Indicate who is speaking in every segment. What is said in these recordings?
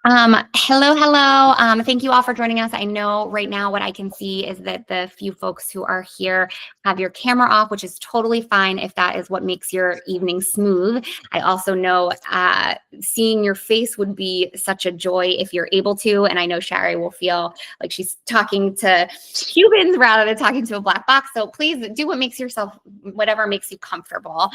Speaker 1: Hello. Thank you all for joining us. I know right now what I can see is that the few folks who are here have your camera off, which is totally fine if that is what makes your evening smooth. I also know seeing your face would be such a joy if you're able to, and I know Shari will feel like she's talking to humans rather than talking to a black box. So please do whatever makes you comfortable.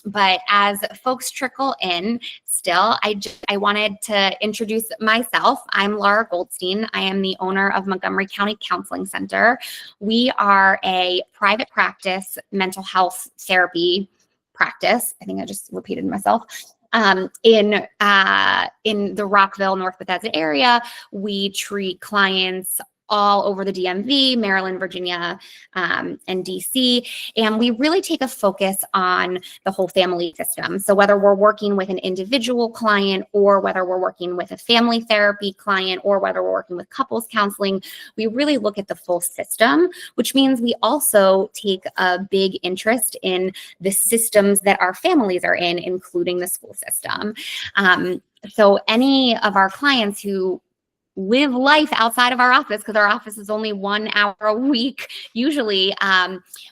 Speaker 1: But as folks trickle in, still, I wanted to introduce myself. I'm Laura Goldstein. I am the owner of Montgomery County Counseling Center. We are a private practice mental health therapy practice. I think I just repeated myself. In the Rockville, North Bethesda area, we treat clients all over the DMV, Maryland, Virginia, and DC. And we really take a focus on the whole family system. So whether we're working with an individual client or whether we're working with a family therapy client or whether we're working with couples counseling, we really look at the full system, which means we also take a big interest in the systems that our families are in, including the school system. So any of our clients who live life outside of our office, because our office is only 1 hour a week usually,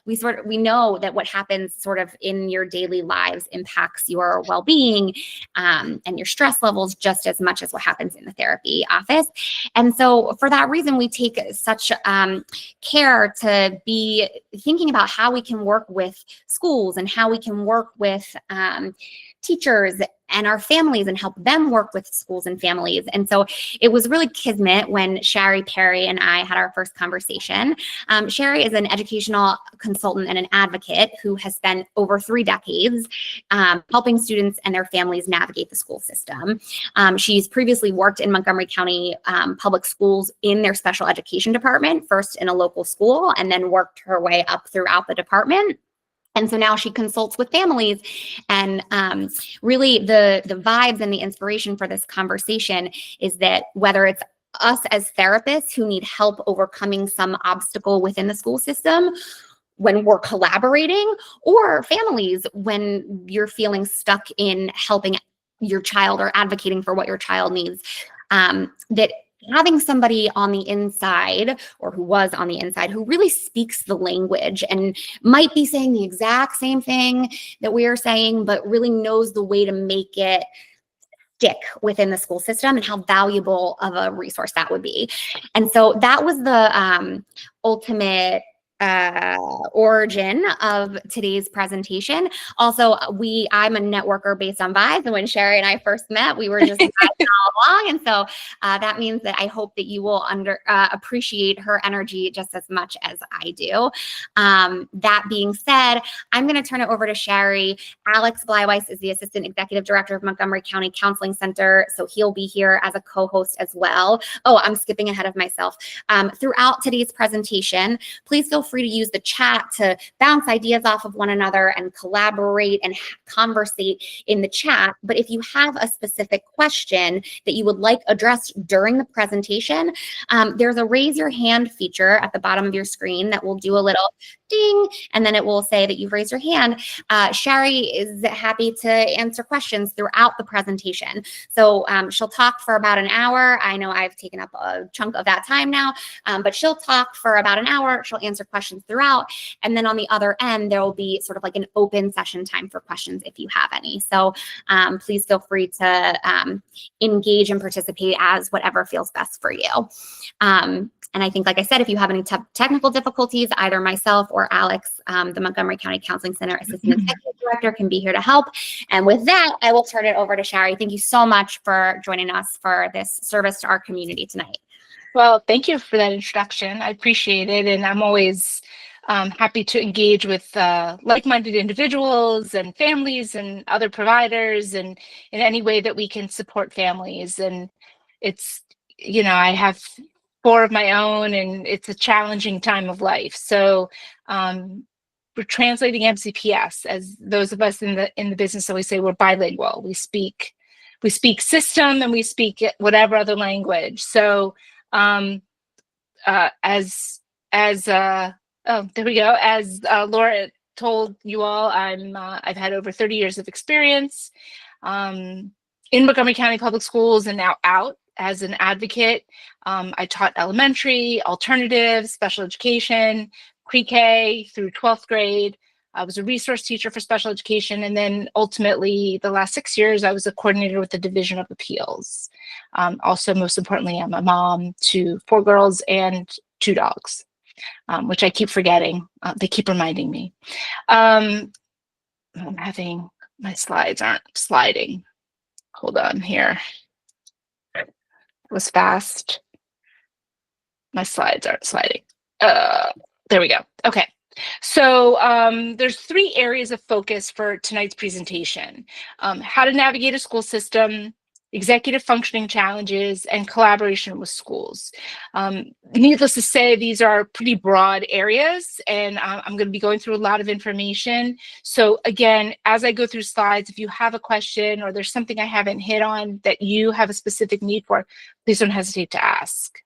Speaker 1: we know that what happens sort of in your daily lives impacts your well-being and your stress levels just as much as what happens in the therapy office. And so for that reason, we take such care to be thinking about how we can work with schools and how we can work with teachers and our families and help them work with schools and families. And so it was really kismet when Shari Perry and I had our first conversation. Shari is an educational consultant and an advocate who has spent over 3 decades helping students and their families navigate the school system. She's previously worked in Montgomery County public schools in their special education department, first in a local school, and then worked her way up throughout the department. And so now she consults with families, and really the vibes and the inspiration for this conversation is that whether it's us as therapists who need help overcoming some obstacle within the school system when we're collaborating, or families when you're feeling stuck in helping your child or advocating for what your child needs, that having somebody on the inside, or who was on the inside, who really speaks the language and might be saying the exact same thing that we are saying, but really knows the way to make it stick within the school system and how valuable of a resource that would be. And so that was the ultimate origin of today's presentation. Also, I'm a networker based on vibes, and when Shari and I first met, we were just vibing all along. And so that means that I hope that you will appreciate her energy just as much as I do. That being said, I'm going to turn it over to Shari. Alex Bleiweiss is the Assistant Executive Director of Montgomery County Counseling Center, so he'll be here as a co-host as well. Oh, I'm skipping ahead of myself. Throughout today's presentation, please feel free to use the chat to bounce ideas off of one another and collaborate and conversate in the chat. But if you have a specific question that you would like addressed during the presentation, there's a raise your hand feature at the bottom of your screen that will do a little ding, and then it will say that you've raised your hand. Shari is happy to answer questions throughout the presentation. So she'll talk for about an hour. I know I've taken up a chunk of that time now, but she'll talk for about an hour. She'll answer questions throughout. And then on the other end, there will be sort of like an open session time for questions if you have any. So please feel free to engage and participate as whatever feels best for you. And I think, like I said, if you have any technical difficulties, either myself or Alex, the Montgomery County Counseling Center Assistant Executive Director, can be here to help. And with that, I will turn it over to Shari. Thank you so much for joining us for this service to our community tonight.
Speaker 2: Well, thank you for that introduction. I appreciate it. And I'm always happy to engage with like-minded individuals and families and other providers, and in any way that we can support families. And it's, I have 4 of my own, and it's a challenging time of life. So we're translating MCPS, as those of us in the business always say, we're bilingual. We speak system and we speak whatever other language. So there we go. As Laura told you all, I've had over 30 years of experience. in Montgomery County Public Schools and now out as an advocate. I taught elementary, alternatives, special education, pre-K through 12th grade. I was a resource teacher for special education. And then ultimately, the last 6 years, I was a coordinator with the Division of Appeals. Also, most importantly, I'm a mom to 4 girls and 2 dogs, which I keep forgetting. They keep reminding me. I'm having, my slides aren't sliding. Hold on here. It was fast. My slides aren't sliding. There we go. Okay. So there's 3 areas of focus for tonight's presentation. How to navigate a school system, executive functioning challenges, and collaboration with schools. Needless to say, these are pretty broad areas, and I'm going to be going through a lot of information. So again, as I go through slides, if you have a question or there's something I haven't hit on that you have a specific need for, please don't hesitate to ask.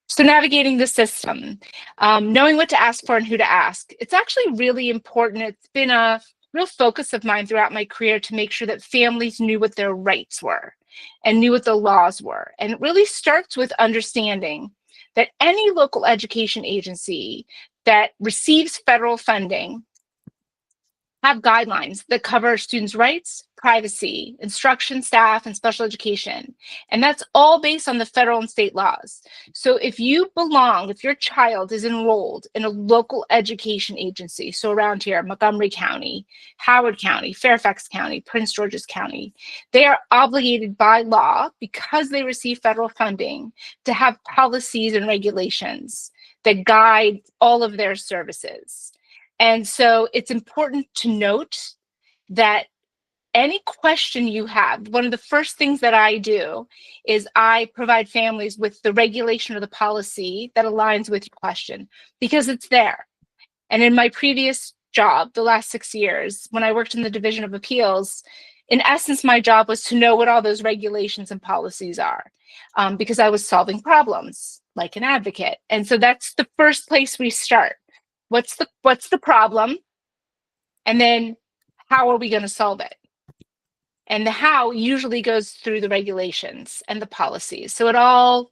Speaker 2: So navigating the system, knowing what to ask for and who to ask. It's actually really important. It's been a real focus of mine throughout my career to make sure that families knew what their rights were and knew what the laws were. And it really starts with understanding that any local education agency that receives federal funding have guidelines that cover students' rights, privacy, instruction, staff, and special education. And that's all based on the federal and state laws. So if you belong, if your child is enrolled in a local education agency, so around here, Montgomery County, Howard County, Fairfax County, Prince George's County, they are obligated by law, because they receive federal funding, to have policies and regulations that guide all of their services. And so it's important to note that any question you have, one of the first things that I do is I provide families with the regulation or the policy that aligns with your question, because it's there. And in my previous job, the last 6 years, when I worked in the Division of Appeals, in essence, my job was to know what all those regulations and policies are, because I was solving problems like an advocate. And so that's the first place we start. What's the problem? And then how are we going to solve it? And the how usually goes through the regulations and the policies. So it all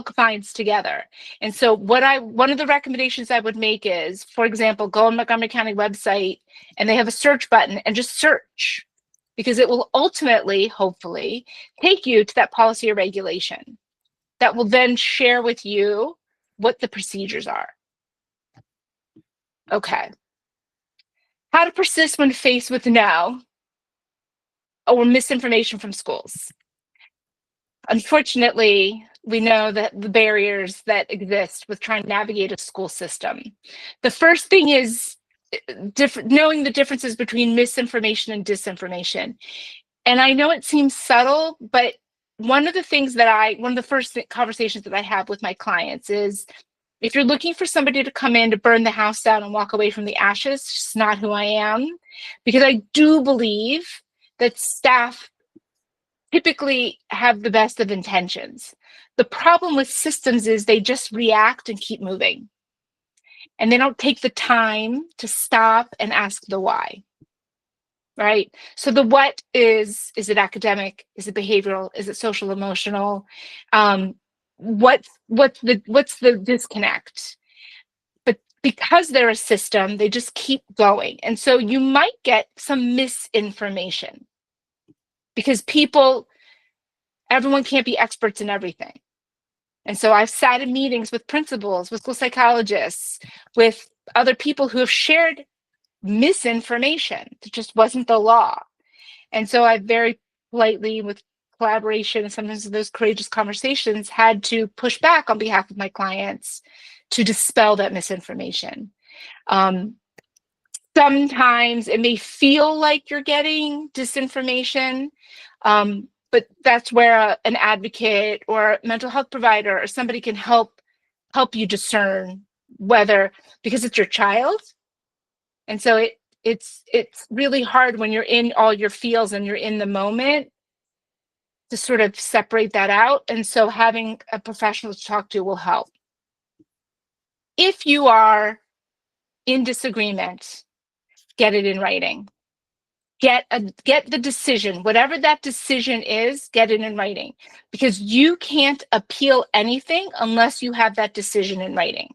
Speaker 2: combines together. And so one of the recommendations I would make is, for example, go on Montgomery County website and they have a search button and just search, because it will ultimately, hopefully, take you to that policy or regulation that will then share with you what the procedures are. Okay. How to persist when faced with no or misinformation from schools. Unfortunately, we know that the barriers that exist with trying to navigate a school system. The first thing is knowing the differences between misinformation and disinformation. And I know it seems subtle, but one of the first conversations that I have with my clients is, if you're looking for somebody to come in to burn the house down and walk away from the ashes, it's just not who I am, because I do believe that staff typically have the best of intentions. The problem with systems is they just react and keep moving. And they don't take the time to stop and ask the why, right? So the what is it academic? Is it behavioral? Is it social emotional? What's the disconnect? But because they're a system, they just keep going. And so you might get some misinformation, because everyone can't be experts in everything. And so I've sat in meetings with principals, with school psychologists, with other people who have shared misinformation that just wasn't the law. And so I very politely, with collaboration and sometimes those courageous conversations, had to push back on behalf of my clients to dispel that misinformation. Sometimes it may feel like you're getting disinformation, but that's where an advocate or a mental health provider or somebody can help you discern whether, because it's your child. And so it's really hard when you're in all your feels and you're in the moment to sort of separate that out. And so having a professional to talk to will help. If you are in disagreement, get it in writing. Get the decision, whatever that decision is, get it in writing, because you can't appeal anything unless you have that decision in writing.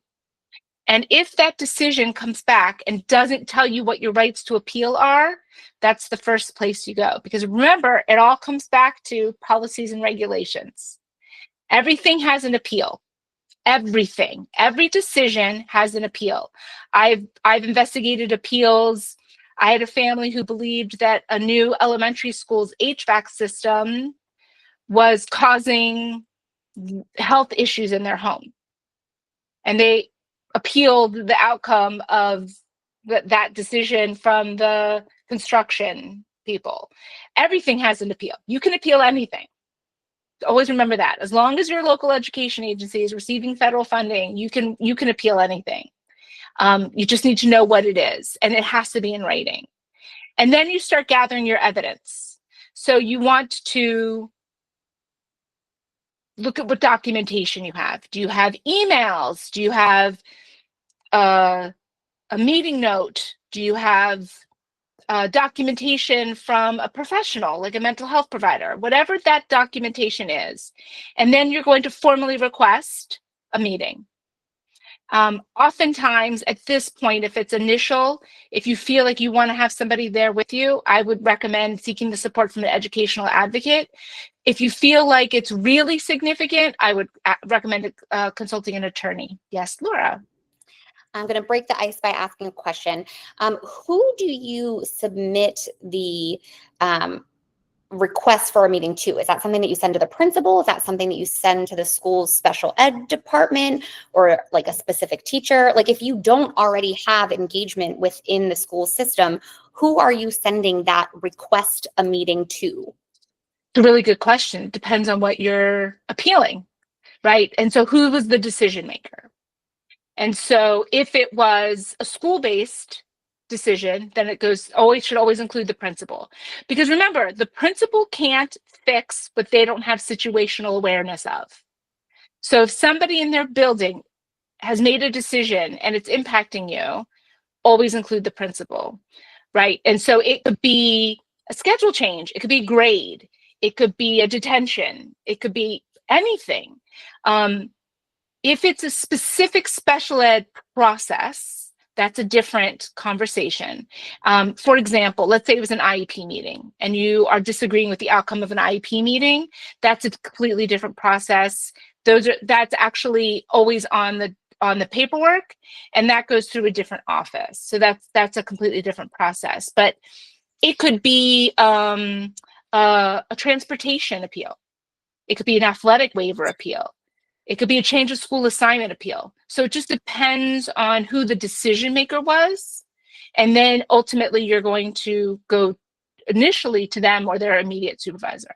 Speaker 2: And if that decision comes back and doesn't tell you what your rights to appeal are, that's the first place you go. Because remember, it all comes back to policies and regulations. Everything has an appeal. Everything, every decision has an appeal. I've investigated appeals. I had a family who believed that a new elementary school's HVAC system was causing health issues in their home. And they appealed the outcome of that decision from the construction people. Everything has an appeal. You can appeal anything. Always remember that. As long as your local education agency is receiving federal funding, you can appeal anything. You just need to know what it is, and it has to be in writing. And then you start gathering your evidence. So you want to look at what documentation you have. Do you have emails? Do you have a meeting note? Do you have documentation from a professional, like a mental health provider, whatever that documentation is? And then you're going to formally request a meeting. Oftentimes at this point, if it's initial, if you feel like you want to have somebody there with you, I would recommend seeking the support from an educational advocate. If you feel like it's really significant, I would recommend consulting an attorney. Yes, Laura.
Speaker 1: I'm going to break the ice by asking a question. Who do you submit the request for a meeting to? Is that something that you send to the principal? Is that something that you send to the school's special ed department, or like a specific teacher? Like, if you don't already have engagement within the school system, who are you sending that request a meeting to?
Speaker 2: It's a really good question. It depends on what you're appealing, right? And so who was the decision maker? And so if it was a school-based decision, then it should always include the principal. Because remember, the principal can't fix what they don't have situational awareness of. So if somebody in their building has made a decision and it's impacting you, always include the principal, right? And so it could be a schedule change, it could be a grade, it could be a detention, it could be anything. If it's a specific special ed process, that's a different conversation. For example, let's say it was an IEP meeting and you are disagreeing with the outcome of an IEP meeting. That's a completely different process. That's actually always on the paperwork, and that goes through a different office. So that's a completely different process. But it could be a transportation appeal. It could be an athletic waiver appeal. It could be a change of school assignment appeal. So it just depends on who the decision maker was. And then ultimately you're going to go initially to them or their immediate supervisor.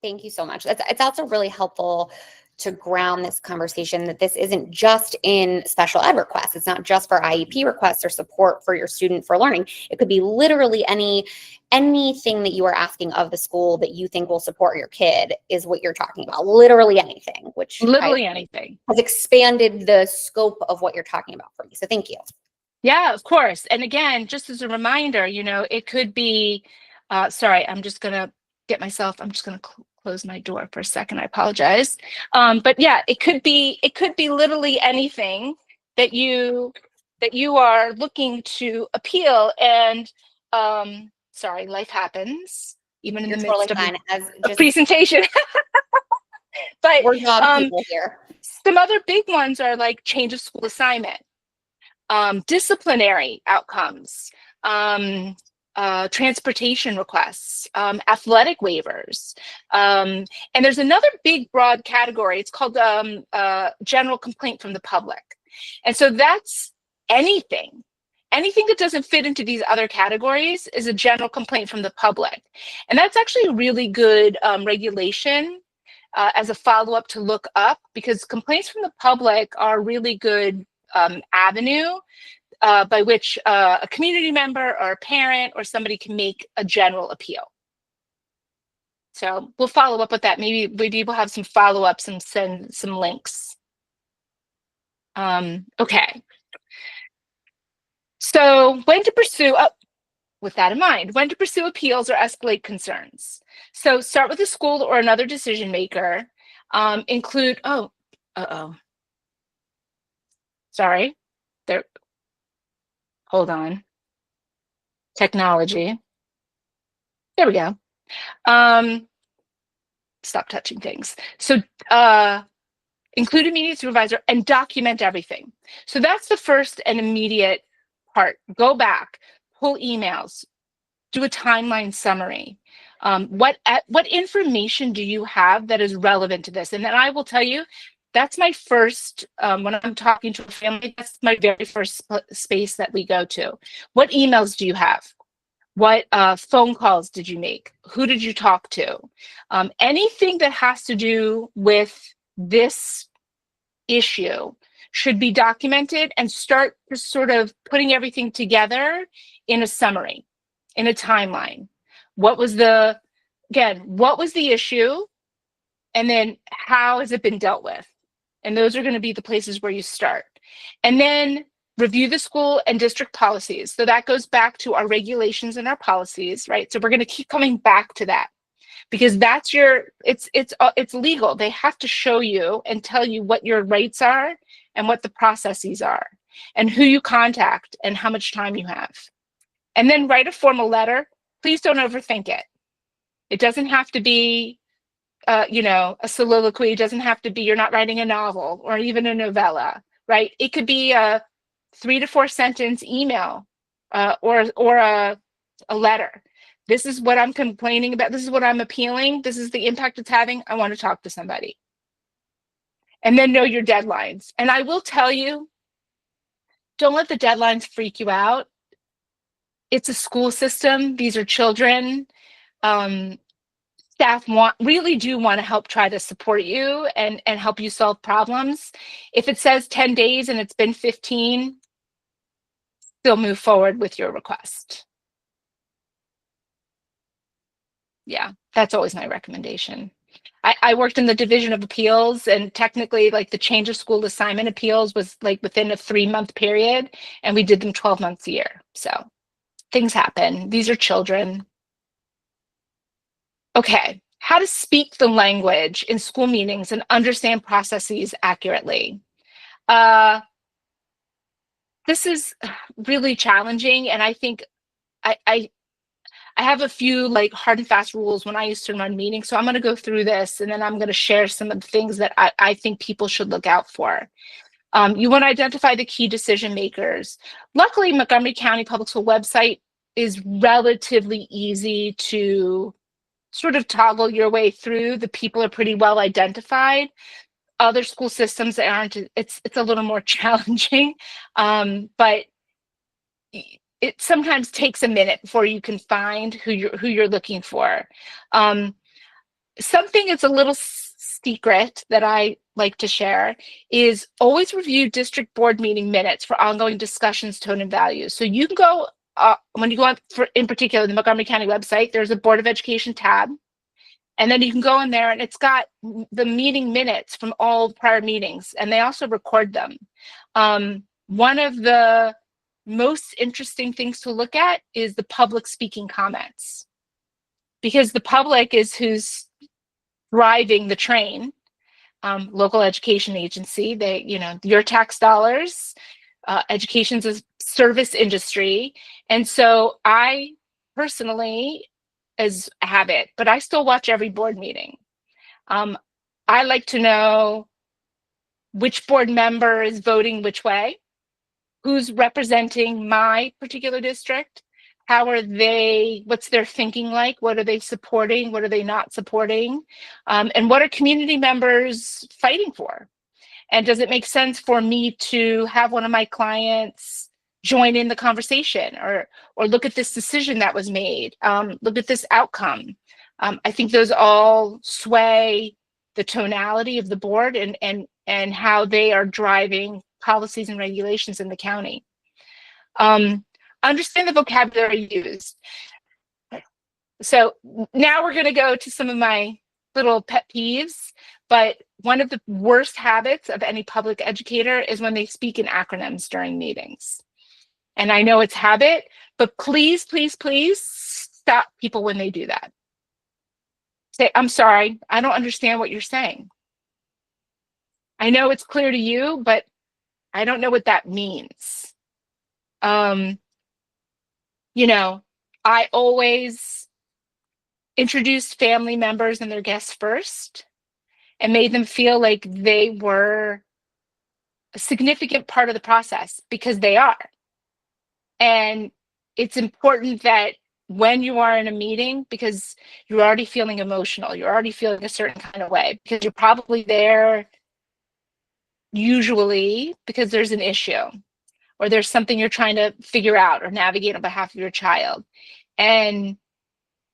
Speaker 1: Thank you so much. It's also really helpful to ground this conversation that this isn't just in special ed requests. It's not just for IEP requests or support for your student for learning. It could be literally anything that you are asking of the school that you think will support your kid is what you're talking about. Literally anything, which
Speaker 2: anything
Speaker 1: has expanded the scope of what you're talking about for me. So thank you.
Speaker 2: Yeah, of course. And again, just as a reminder, it could be, sorry, I'm just going to close my door for a second. I apologize. But yeah, it could be literally anything that you are looking to appeal. And sorry, life happens even in the midst of a presentation. But
Speaker 1: we're job people here.
Speaker 2: Some other big ones are like change of school assignment, disciplinary outcomes, transportation requests, athletic waivers. And there's another big broad category. It's called general complaint from the public. And so that's anything that doesn't fit into these other categories is a general complaint from the public. And that's actually a really good regulation as a follow-up to look up, because complaints from the public are a really good avenue by which a community member or a parent or somebody can make a general appeal. So we'll follow up with that. Maybe we'll have some follow-ups and send some links. Okay. So when to pursue, with that in mind, when to pursue appeals or escalate concerns. So start with the school or another decision maker. Include, sorry, there, hold on. Technology. There we go. Stop touching things. So include immediate supervisor and document everything. So that's the first and immediate part. Go back, pull emails, do a timeline summary. What information do you have that is relevant to this? And then I will tell you, that's my first, when I'm talking to a family, that's my very first space that we go to. What emails do you have? What phone calls did you make? Who did you talk to? Anything that has to do with this issue should be documented, and start sort of putting everything together in a summary, in a timeline. What was the issue? And then how has it been dealt with? And those are going to be the places where you start. And then review the school and district policies. So that goes back to our regulations and our policies, right? So we're going to keep coming back to that, because that's it's legal. They have to show you and tell you what your rights are and what the processes are and who you contact and how much time you have. And then write a formal letter. Please don't overthink it. It doesn't have to be a soliloquy. It doesn't have to be, you're not writing a novel or even a novella, right? It could be a 3 to 4 sentence email or a letter. This is what I'm complaining about. This is what I'm appealing. This is the impact it's having. I want to talk to somebody. And then know your deadlines. And I will tell you, don't let the deadlines freak you out. It's a school system. These are children. Staff really do want to help try to support you and help you solve problems. If it says 10 days and it's been 15, still move forward with your request. Yeah, that's always my recommendation. I worked in the Division of Appeals, and technically, like, the change of school assignment appeals was like within a 3-month period, and we did them 12 months a year. So things happen. These are children. Okay, how to speak the language in school meetings and understand processes accurately. This is really challenging, and I think I have a few like hard and fast rules when I used to run meetings. So I'm going to go through this, and then I'm going to share some of the things that I think people should look out for. You want to identify the key decision makers. Luckily, Montgomery County Public School website is relatively easy to sort of toggle your way through. The people are pretty well identified. Other school systems aren't. It's a little more challenging, but it sometimes takes a minute before you can find who you're looking for. Something that's a little secret that I like to share is always review district board meeting minutes for ongoing discussions, tone, and values. So you can go, when you go on, in particular, the Montgomery County website, there's a Board of Education tab. And then you can go in there, and it's got the meeting minutes from all prior meetings, and they also record them. One of the most interesting things to look at is the public speaking comments, because the public is who's driving the train. Local education agency, your tax dollars, education's a service industry. And so I personally, as a habit, but I still watch every board meeting. I like to know which board member is voting which way, who's representing my particular district, how are they, what's their thinking like, what are they supporting, what are they not supporting, and what are community members fighting for? And does it make sense for me to have one of my clients join in the conversation, or look at this decision that was made, look at this outcome? I think those all sway the tonality of the board and how they are driving policies and regulations in the county. Understand the vocabulary used. So now we're going to go to some of my little pet peeves, but one of the worst habits of any public educator is when they speak in acronyms during meetings. And I know it's habit, But please, please, please stop people when they do that. Say, I'm sorry, I don't understand what you're saying. I know it's clear to you, but I don't know what that means. You know, I always introduced family members and their guests first and made them feel like they were a significant part of the process, because they are. And it's important that when you are in a meeting, because you're already feeling emotional, you're already feeling a certain kind of way, because you're probably there usually because there's an issue or there's something you're trying to figure out or navigate on behalf of your child. And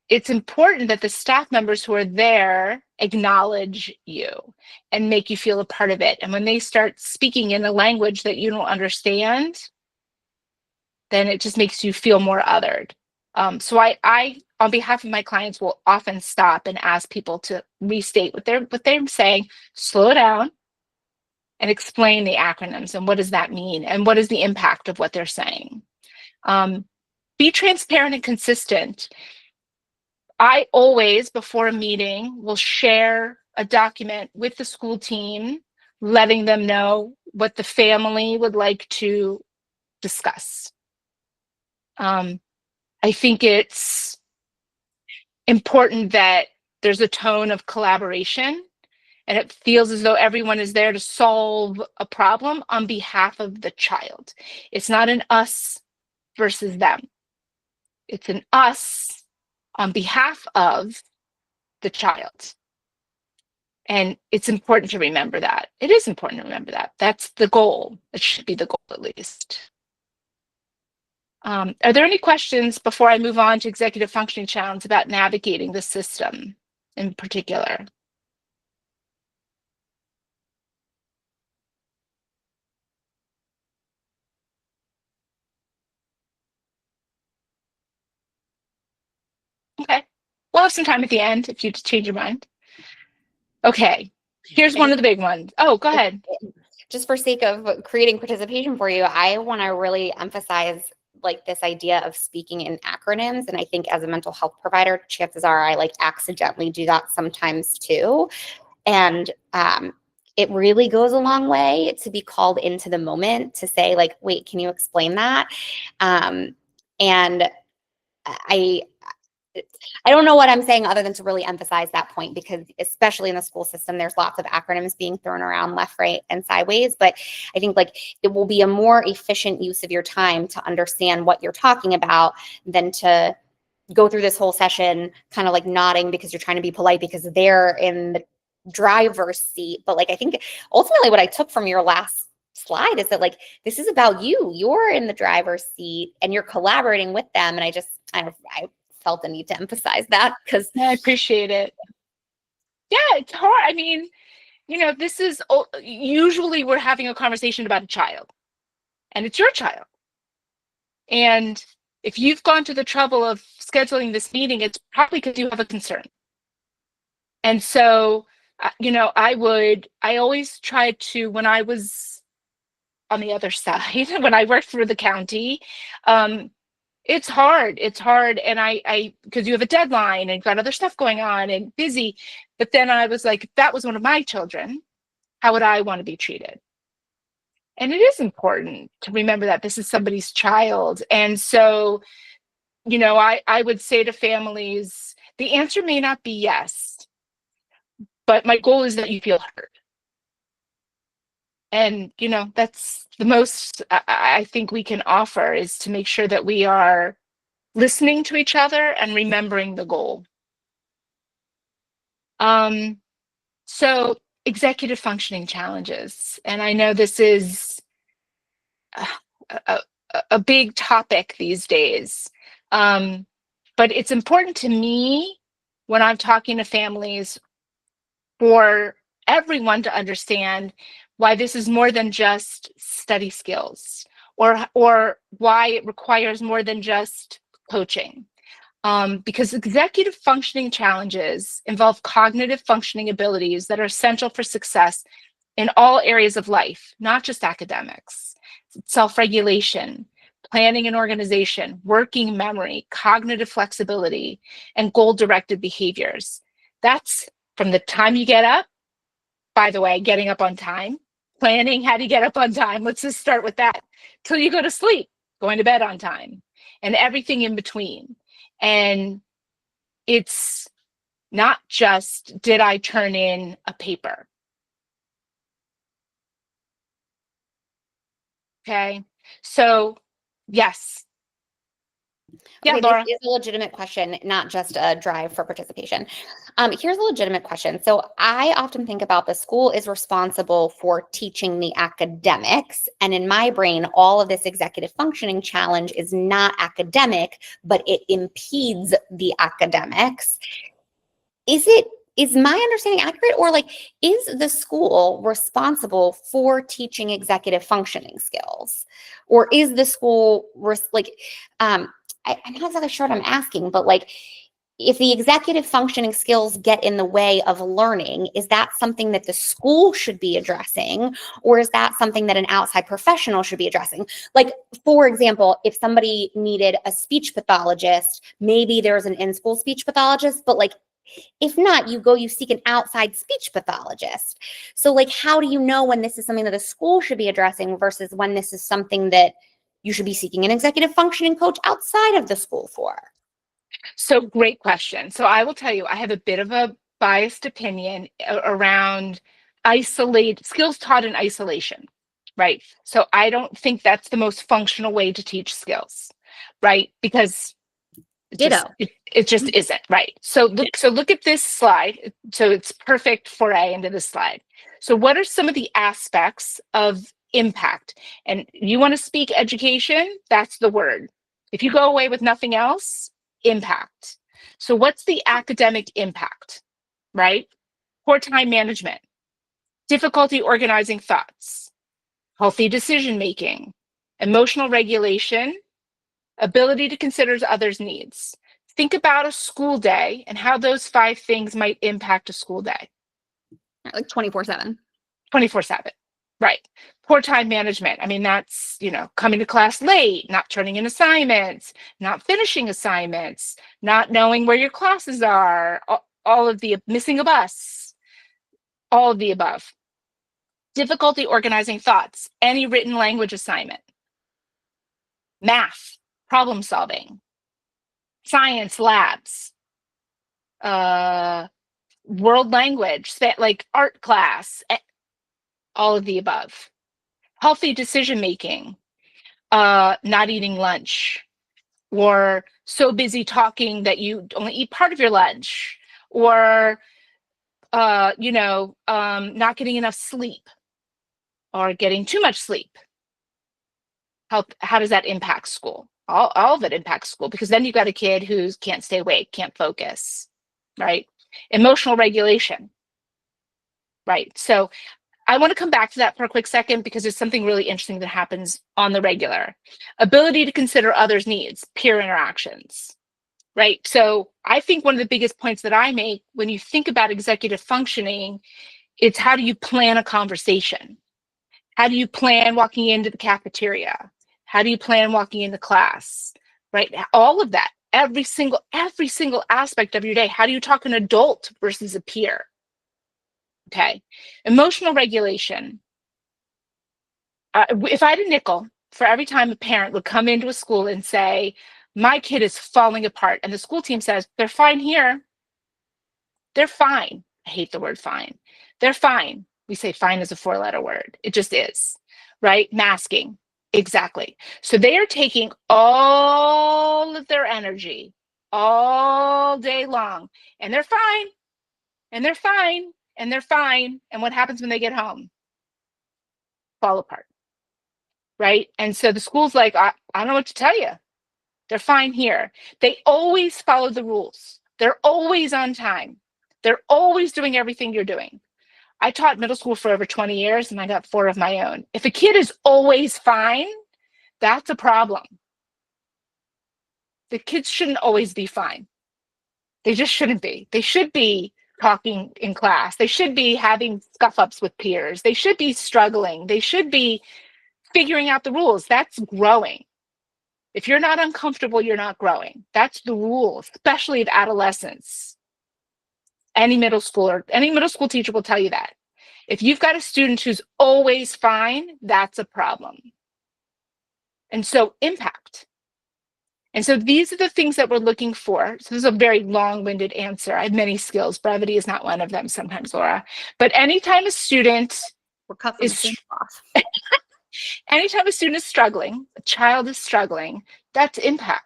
Speaker 2: it's important that the staff members who are there acknowledge you and make you feel a part of it. And when they start speaking in a language that you don't understand, then it just makes you feel more othered. So I, on behalf of my clients, will often stop and ask people to restate what they're saying, slow down, and explain the acronyms and what does that mean and what is the impact of what they're saying. Be transparent and consistent. I always, before a meeting, will share a document with the school team, letting them know what the family would like to discuss. I think it's important that there's a tone of collaboration and it feels as though everyone is there to solve a problem on behalf of the child. It's not an us versus them. It's an us on behalf of the child. And it's important to remember that. It is important to remember that. That's the goal. It should be the goal, at least. Are there any questions before I move on to executive functioning challenges about navigating the system in particular? Okay, we'll have some time at the end if you just change your mind. Okay, here's one of the big ones. Oh, go ahead.
Speaker 1: Just for sake of creating participation for you, I want to really emphasize like this idea of speaking in acronyms. And I think as a mental health provider, chances are I like accidentally do that sometimes too. And it really goes a long way to be called into the moment to say like, wait, can you explain that? And I don't know what I'm saying other than to really emphasize that point, because especially in the school system, there's lots of acronyms being thrown around left, right, and sideways. But I think like it will be a more efficient use of your time to understand what you're talking about than to go through this whole session kind of like nodding because you're trying to be polite because they're in the driver's seat. But like I think ultimately what I took from your last slide is that like this is about you. You're in the driver's seat and you're collaborating with them. And I felt the need to emphasize that because
Speaker 2: I appreciate it. Yeah, it's hard. I mean, you know, this is usually we're having a conversation about a child and it's your child. And if you've gone to the trouble of scheduling this meeting, it's probably because you have a concern. And so, you know, I always tried to, when I was on the other side, when I worked for the county, it's hard. And I, because you have a deadline and you've got other stuff going on and busy. But then I was like, if that was one of my children, how would I want to be treated? And it is important to remember that this is somebody's child. And so, you know, I would say to families, the answer may not be yes, but my goal is that you feel heard. And, you know, that's the most I think we can offer, is to make sure that we are listening to each other and remembering the goal. So executive functioning challenges. And I know this is a big topic these days. But it's important to me when I'm talking to families for everyone to understand why this is more than just study skills, or why it requires more than just coaching. Because executive functioning challenges involve cognitive functioning abilities that are essential for success in all areas of life, not just academics. Self-regulation, planning and organization, working memory, cognitive flexibility, and goal-directed behaviors. That's from the time you get up, by the way, getting up on time, planning how to get up on time. Let's just start with that. Till you go to sleep, going to bed on time, and everything in between. And it's not just, did I turn in a paper? Okay, so yes. Yeah,
Speaker 1: Okay,
Speaker 2: Laura.
Speaker 1: this is a legitimate question, not just a drive for participation. Here's a legitimate question. So I often think about the school is responsible for teaching the academics. And in my brain, all of this executive functioning challenge is not academic, but it impedes the academics. Is my understanding accurate, or like, is the school responsible for teaching executive functioning skills, or is the school I'm not exactly sure what I'm asking, but like, if the executive functioning skills get in the way of learning, is that something that the school should be addressing, or is that something that an outside professional should be addressing? Like, for example, if somebody needed a speech pathologist, maybe there's an in-school speech pathologist, but like, if not, you seek an outside speech pathologist. So like, how do you know when this is something that a school should be addressing versus when this is something that you should be seeking an executive functioning coach outside of the school for?
Speaker 2: So great question. So I will tell you, I have a bit of a biased opinion around skills taught in isolation, right? So I don't think that's the most functional way to teach skills, right? Because it just isn't, right? So look at this slide. So it's perfect foray into this slide. So what are some of the aspects of impact? And you want to speak education, that's the word. If you go away with nothing else, impact. So what's the academic impact, right? Poor time management, difficulty organizing thoughts, healthy decision making, emotional regulation, ability to consider others' needs. Think about a school day and how those 5 things might impact a school day.
Speaker 1: Like 24/7.
Speaker 2: 24/7, right? Poor time management. I mean, that's, coming to class late, not turning in assignments, not finishing assignments, not knowing where your classes are, all of the missing a bus, all of the above. Difficulty organizing thoughts, any written language assignment, math, problem solving, science labs, world language, like art class, all of the above. Healthy decision making, not eating lunch, or so busy talking that you only eat part of your lunch, or not getting enough sleep, or getting too much sleep. How does that impact school? All of it impacts school, because then you've got a kid who can't stay awake, can't focus, right? Emotional regulation, right? So I want to come back to that for a quick second, because there's something really interesting that happens on the regular. Ability to consider others' needs, peer interactions, right? So I think one of the biggest points that I make when you think about executive functioning, it's how do you plan a conversation? How do you plan walking into the cafeteria? How do you plan walking into class, right? All of that, every single aspect of your day. How do you talk to an adult versus a peer? Okay. Emotional regulation. If I had a nickel for every time a parent would come into a school and say, my kid is falling apart, and the school team says, they're fine here. They're fine. I hate the word fine. They're fine. We say fine is a 4-letter word. It just is, right? Masking. Exactly. So they are taking all of their energy all day long, and they're fine, and they're fine, and they're fine. And what happens when they get home? Fall apart, right? And so the school's like, I don't know what to tell you. They're fine here. They always follow the rules. They're always on time. They're always doing everything you're doing. I taught middle school for over 20 years, and I got 4 of my own. If a kid is always fine, that's a problem. The kids shouldn't always be fine. They just shouldn't be. They should be talking in class. They should be having scuff-ups with peers. They should be struggling. They should be figuring out the rules. That's growing. If you're not uncomfortable, you're not growing. That's the rule, especially of adolescence. Any middle school teacher will tell you that. If you've got a student who's always fine, that's a problem. And so impact. And so these are the things that we're looking for. So this is a very long-winded answer. I have many skills. Brevity is not one of them sometimes, Laura. But anytime a student
Speaker 1: We're cut from the
Speaker 2: is
Speaker 1: same cloth.
Speaker 2: anytime a student is struggling, a child is struggling, that's impact.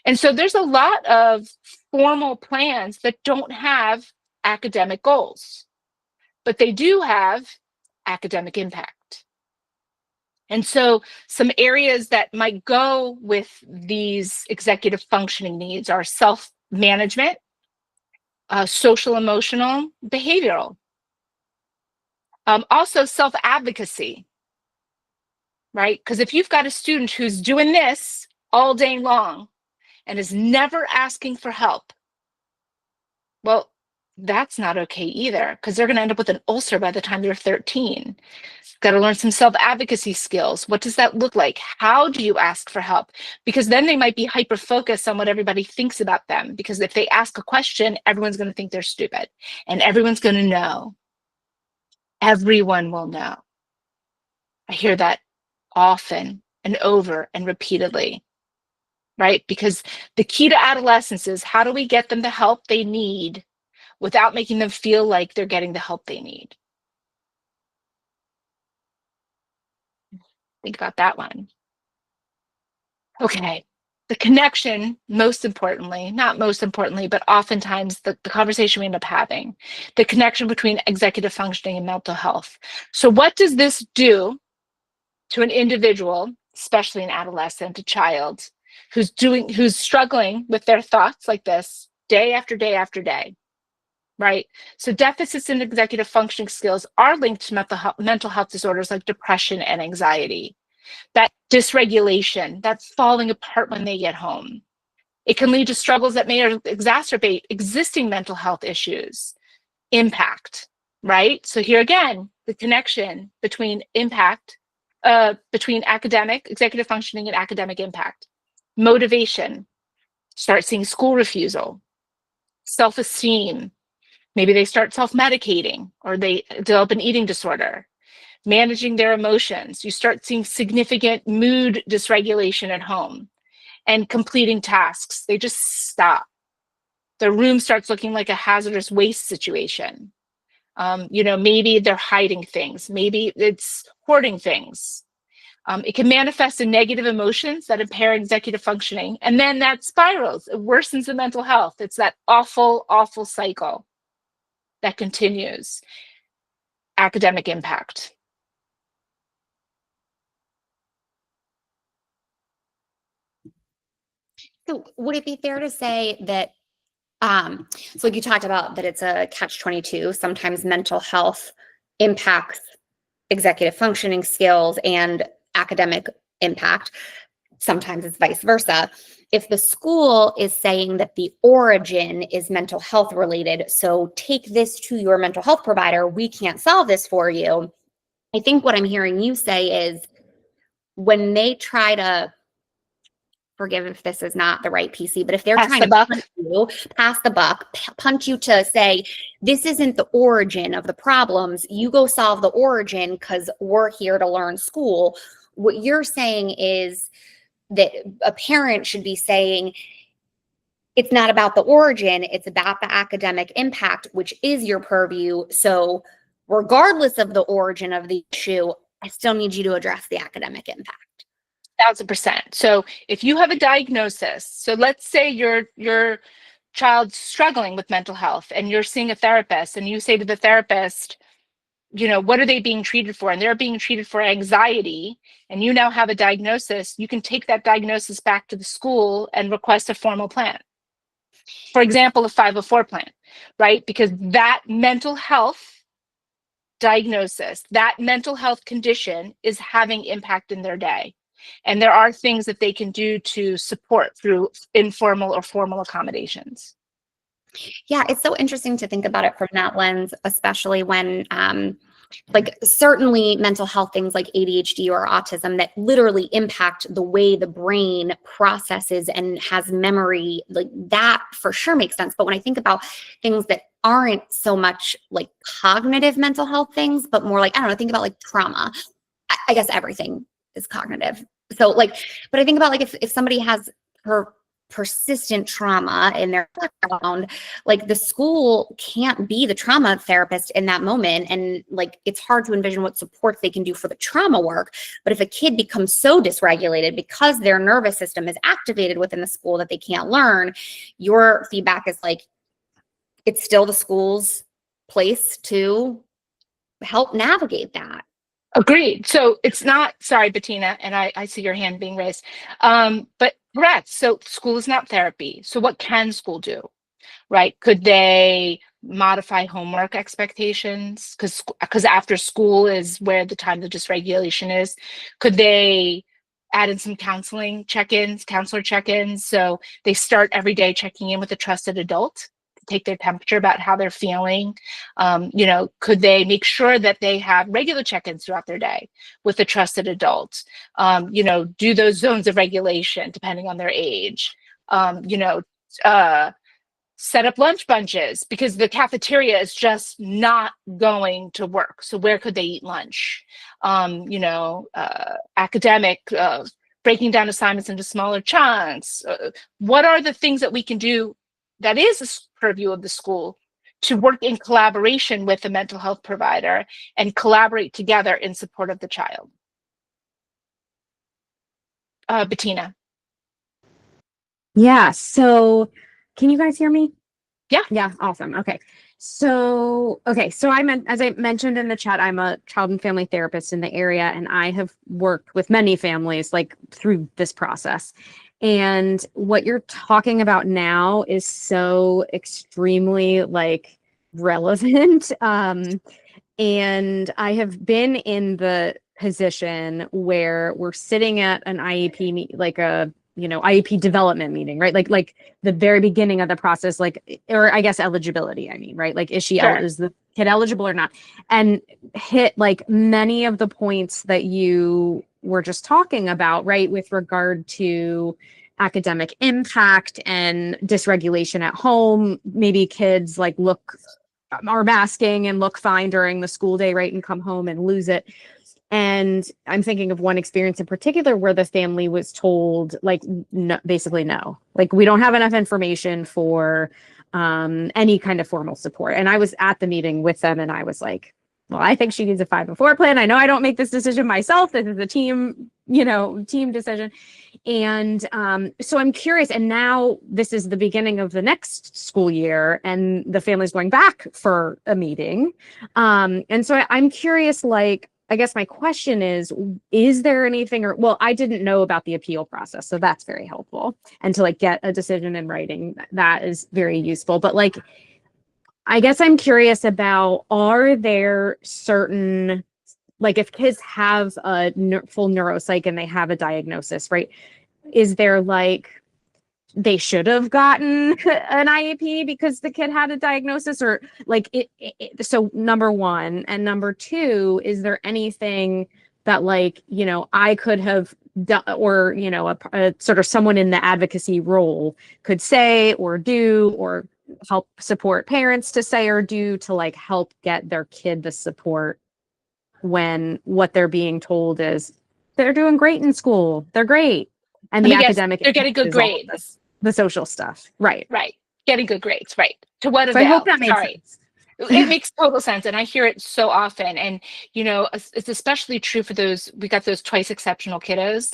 Speaker 2: And so there's a lot of formal plans that don't have academic goals, but they do have academic impact. And so some areas that might go with these executive functioning needs are self-management, social, emotional, behavioral. Also self-advocacy, right? Because if you've got a student who's doing this all day long and is never asking for help, well, that's not okay either, because they're going to end up with an ulcer by the time they're 13. Got to learn some self-advocacy skills. What does that look like? How do you ask for help? Because then they might be hyper-focused on what everybody thinks about them. Because if they ask a question, everyone's going to think they're stupid. And everyone's going to know. Everyone will know. I hear that often and over and repeatedly, right? Because the key to adolescence is, how do we get them the help they need without making them feel like they're getting the help they need? Think about that one. Okay, the connection, most importantly, not most importantly, but oftentimes the conversation we end up having, the connection between executive functioning and mental health. So what does this do to an individual, especially an adolescent, a child, who's struggling with their thoughts like this day after day after day, right? So deficits in executive functioning skills are linked to mental health disorders like depression and anxiety. That dysregulation, that falling apart when they get home. It can lead to struggles that may exacerbate existing mental health issues. Impact, right? So here again, the connection between impact, between executive functioning and academic impact. Motivation, start seeing school refusal. Self-esteem, maybe they start self-medicating or they develop an eating disorder. Managing their emotions, you start seeing significant mood dysregulation at home. And completing tasks, they just stop. The room starts looking like a hazardous waste situation. Maybe they're hiding things, maybe it's hoarding things. It can manifest in negative emotions that impair executive functioning, and then that spirals, it worsens the mental health. It's that awful, awful cycle that continues. Academic impact.
Speaker 1: So would it be fair to say that, so like you talked about that it's a catch-22, sometimes mental health impacts executive functioning skills and academic impact. Sometimes it's vice versa. If the school is saying that the origin is mental health related, so take this to your mental health provider, we can't solve this for you. I think what I'm hearing you say is when they try to, forgive if this is not the right PC, but if they're trying to punch you, pass the buck, punch you to say, this isn't the origin of the problems, you go solve the origin because we're here to learn school. What you're saying is that a parent should be saying, it's not about the origin, it's about the academic impact, which is your purview. So regardless of the origin of the issue, I still need you to address the academic impact.
Speaker 2: 1000%. So if you have a diagnosis, so let's say your child's struggling with mental health and you're seeing a therapist and you say to the therapist, what are they being treated for? And they're being treated for anxiety, and you now have a diagnosis, you can take that diagnosis back to the school and request a formal plan. For example, a 504 plan, right? Because that mental health diagnosis, that mental health condition is having impact in their day. And there are things that they can do to support through informal or formal accommodations.
Speaker 1: Yeah, it's so interesting to think about it from that lens, especially when like certainly mental health things like ADHD or autism that literally impact the way the brain processes and has memory, like that for sure makes sense. But when I think about things that aren't so much like cognitive mental health things, but more like, I don't know, think about like trauma. I guess everything is cognitive. So like, but I think about like if somebody has persistent trauma in their background, like the school can't be the trauma therapist in that moment. And like, it's hard to envision what supports they can do for the trauma work. But if a kid becomes so dysregulated because their nervous system is activated within the school that they can't learn, your feedback is like, it's still the school's place to help navigate that.
Speaker 2: Agreed. So it's not, sorry, Bettina, and I see your hand being raised. But correct. So school is not therapy. So what can school do? Right? Could they modify homework expectations? Because after school is where the time of dysregulation is. Could they add in some counseling check-ins, counselor check-ins? So they start every day checking in with a trusted adult, take their temperature about how they're feeling. Could they make sure that they have regular check-ins throughout their day with a trusted adult? Do those zones of regulation depending on their age? Set up lunch bunches because the cafeteria is just not going to work. So where could they eat lunch? Academic, breaking down assignments into smaller chunks. What are the things that we can do that is a purview of the school to work in collaboration with the mental health provider and collaborate together in support of the child? Bettina.
Speaker 3: Yeah, so can you guys hear me?
Speaker 2: Yeah.
Speaker 3: Yeah, awesome. Okay. So as I mentioned in the chat, I'm a child and family therapist in the area, and I have worked with many families like through this process. And what you're talking about now is so extremely like relevant. And I have been in the position where we're sitting at an IEP like a IEP development meeting, right? Like the very beginning of the process, or I guess eligibility, I mean, right? Like, is the kid eligible or not? And hit like many of the points that you were just talking about, right? With regard to academic impact and dysregulation at home, maybe kids like are masking and look fine during the school day, right? And come home and lose it. And I'm thinking of one experience in particular where the family was told, like, no, basically, no, like, we don't have enough information for any kind of formal support. And I was at the meeting with them and I was like, well, I think she needs a 5-4 plan. I know I don't make this decision myself. This is a team decision. And so I'm curious. And now this is the beginning of the next school year and the family's going back for a meeting. And so I'm curious, like, I guess my question is there anything, I didn't know about the appeal process, so that's very helpful. And to like get a decision in writing, that is very useful. But like, I guess I'm curious about, are there certain, like if kids have a full neuropsych and they have a diagnosis, right? Is there like, they should have gotten an IEP because the kid had a diagnosis, or like so number one. And number two, is there anything that like, I could have done, or, a sort of someone in the advocacy role could say or do, or help support parents to say or do to like help get their kid the support when what they're being told is they're doing great in school. They're great. And the academic,
Speaker 2: they're getting good grades.
Speaker 3: The social stuff. Right.
Speaker 2: Getting good grades. Right. To what avail?
Speaker 3: So I hope that makes sense.
Speaker 2: It makes total sense. And I hear it so often. And, it's especially true for we got those twice exceptional kiddos,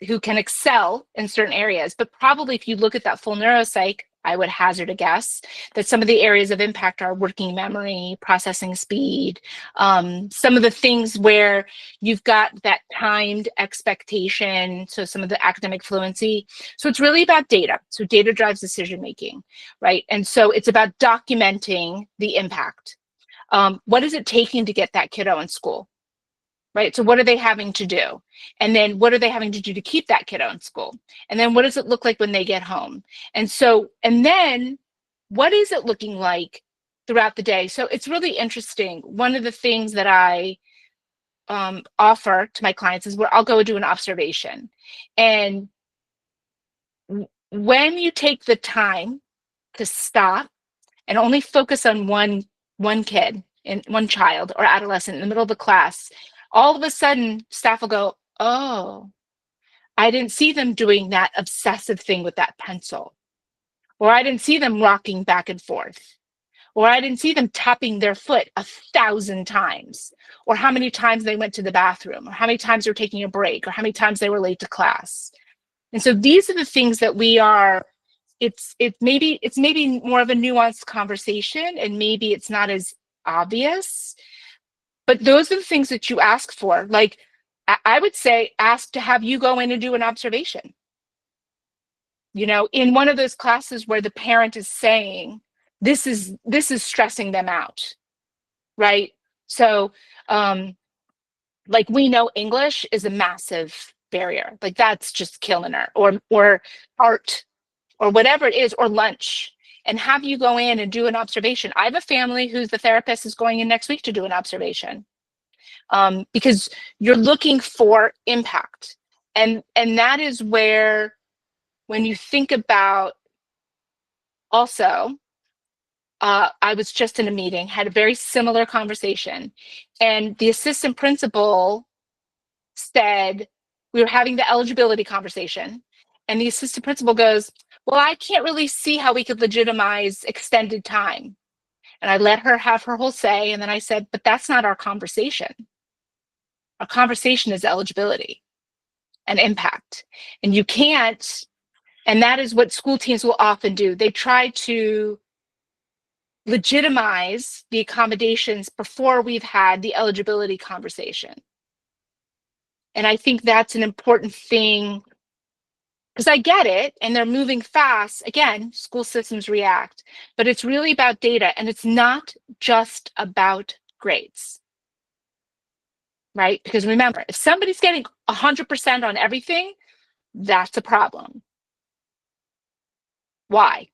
Speaker 2: who can excel in certain areas. But probably if you look at that full neuropsych, I would hazard a guess that some of the areas of impact are working memory, processing speed, some of the things where you've got that timed expectation, so some of the academic fluency. So it's really about data. So data drives decision making, right? And so it's about documenting the impact. What is it taking to get that kiddo in school? Right. So what are they having to do? And then what are they having to do to keep that kiddo in school? And then what does it look like when they get home? And then what is it looking like throughout the day. So it's really interesting. One of the things that I offer to my clients is where I'll go do an observation. And when you take the time to stop and only focus on one kid and one child or adolescent in the middle of the class, all of a sudden staff will go, oh, I didn't see them doing that obsessive thing with that pencil, or I didn't see them rocking back and forth, or I didn't see them tapping their foot 1,000 times, or how many times they went to the bathroom, or how many times they were taking a break, or how many times they were late to class. And so these are the things that we are, it's maybe more of a nuanced conversation, and maybe it's not as obvious, but those are the things that you ask for. Like, I would say ask to have you go in and do an observation. You know, in one of those classes where the parent is saying, this is stressing them out, right? So, like, we know English is a massive barrier. Like, that's just killing her, or art, or whatever it is, or lunch, and have you go in and do an observation. I have a family who's the therapist is going in next week to do an observation, because you're looking for impact. And that is where, when you think about, also, I was just in a meeting, had a very similar conversation, and the assistant principal said, we were having the eligibility conversation, and the assistant principal goes, well, I can't really see how we could legitimize extended time. And I let her have her whole say, and then I said, but that's not our conversation. Our conversation is eligibility and impact. And you can't, and that is what school teams will often do. They try to legitimize the accommodations before we've had the eligibility conversation. And I think that's an important thing, because I get it, and they're moving fast. Again, school systems react, but it's really about data, and it's not just about grades, right? Because remember, if somebody's getting 100% on everything, that's a problem. Why?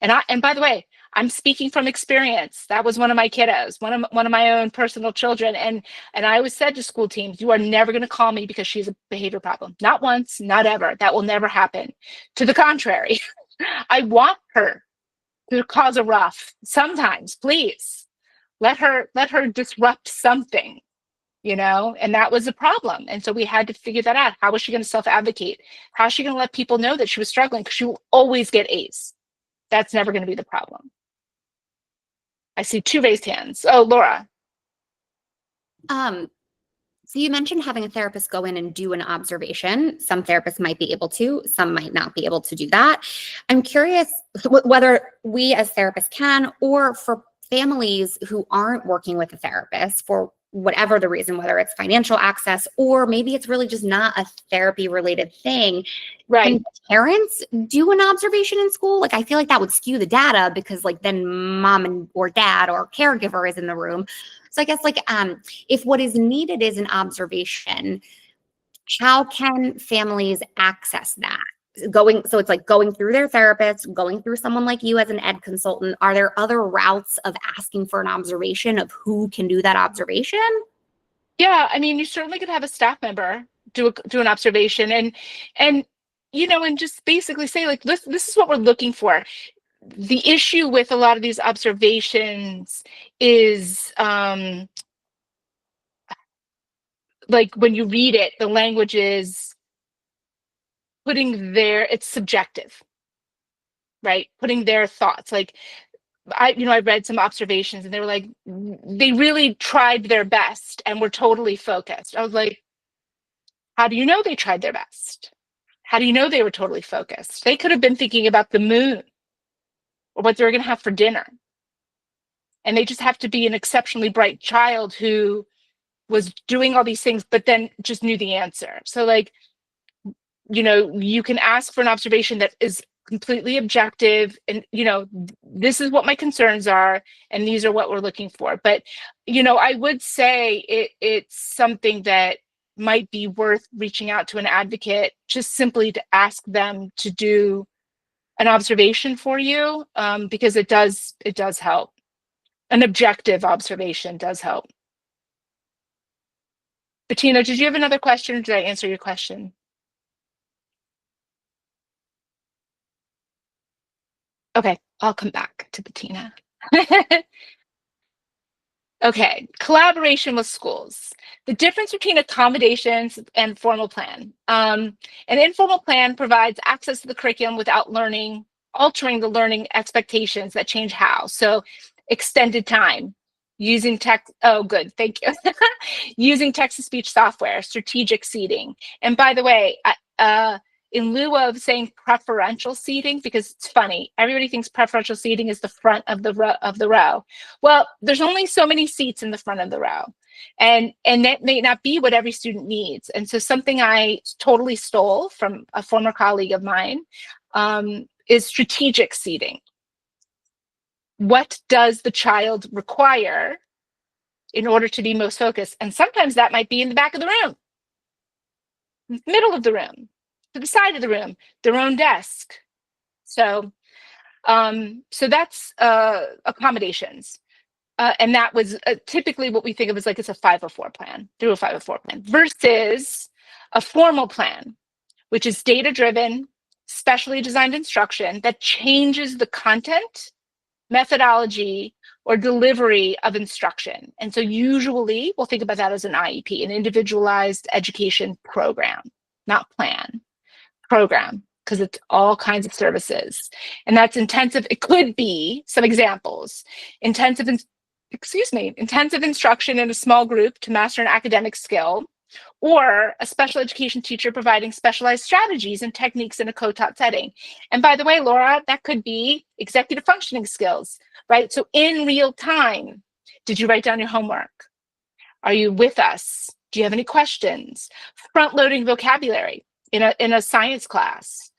Speaker 2: And by the way, I'm speaking from experience. That was one of my kiddos, one of my own personal children. And I always said to school teams, you are never going to call me because she's a behavior problem. Not once, not ever. That will never happen. To the contrary, I want her to cause a rough sometimes. Please let her disrupt something, you know. And that was a problem. And so we had to figure that out. How was she going to self-advocate? How is she going to let people know that she was struggling? Because she will always get A's. That's never going to be the problem. I see 2 raised hands. Oh, Laura.
Speaker 1: So you mentioned having a therapist go in and do an observation. Some therapists might be able to, some might not be able to do that. I'm curious whether we as therapists can, or for families who aren't working with a therapist for whatever the reason, whether it's financial access, or maybe it's really just not a therapy related thing.
Speaker 2: Right.
Speaker 1: Can parents do an observation in school? Like, I feel like that would skew the data, because like then mom or dad or caregiver is in the room. So I guess, like, if what is needed is an observation, how can families access that? So it's like going through their therapist, going through someone like you as an ed consultant. Are there other routes of asking for an observation, of who can do that observation?
Speaker 2: Yeah, I mean, you certainly could have a staff member do an observation, and you know, and just basically say, like, this is what we're looking for. The issue with a lot of these observations is, like, when you read it, the language is it's subjective, right? Putting their thoughts. Like, I read some observations, and they were like, they really tried their best and were totally focused. I was like, how do you know they tried their best? How do you know they were totally focused? They could have been thinking about the moon or what they were going to have for dinner. And they just have to be an exceptionally bright child who was doing all these things, but then just knew the answer. So, like, you know, you can ask for an observation that is completely objective, and, you know, this is what my concerns are, and these are what we're looking for. But, you know, I would say it's something that might be worth reaching out to an advocate, just simply to ask them to do an observation for you, because it does help. An objective observation does help. Bettina, did you have another question, or did I answer your question? Okay, I'll come back to Bettina. Okay, collaboration with schools. The difference between accommodations and formal plan. An informal plan provides access to the curriculum without altering the learning expectations that change how. So extended time, using text, oh good, thank you. Using text-to-speech software, strategic seating. And by the way, in lieu of saying preferential seating, because it's funny, everybody thinks preferential seating is the front of the row. Well, there's only so many seats in the front of the row, and that may not be what every student needs. And so something I totally stole from a former colleague of mine is strategic seating. What does the child require in order to be most focused? And sometimes that might be in the back of the room, middle of the room, to the side of the room, their own desk. So that's accommodations. And that was typically what we think of as like it's a 504 plan, through a 504 plan, versus a formal plan, which is data-driven, specially designed instruction that changes the content, methodology, or delivery of instruction. And so usually we'll think about that as an IEP, an individualized education program, not plan. Program, because it's all kinds of services. And that's intensive. It could be some examples. Intensive instruction in a small group to master an academic skill, or a special education teacher providing specialized strategies and techniques in a co-taught setting. And by the way, Laura, that could be executive functioning skills, right? So in real time, did you write down your homework? Are you with us? Do you have any questions? Front-loading vocabulary in a science class.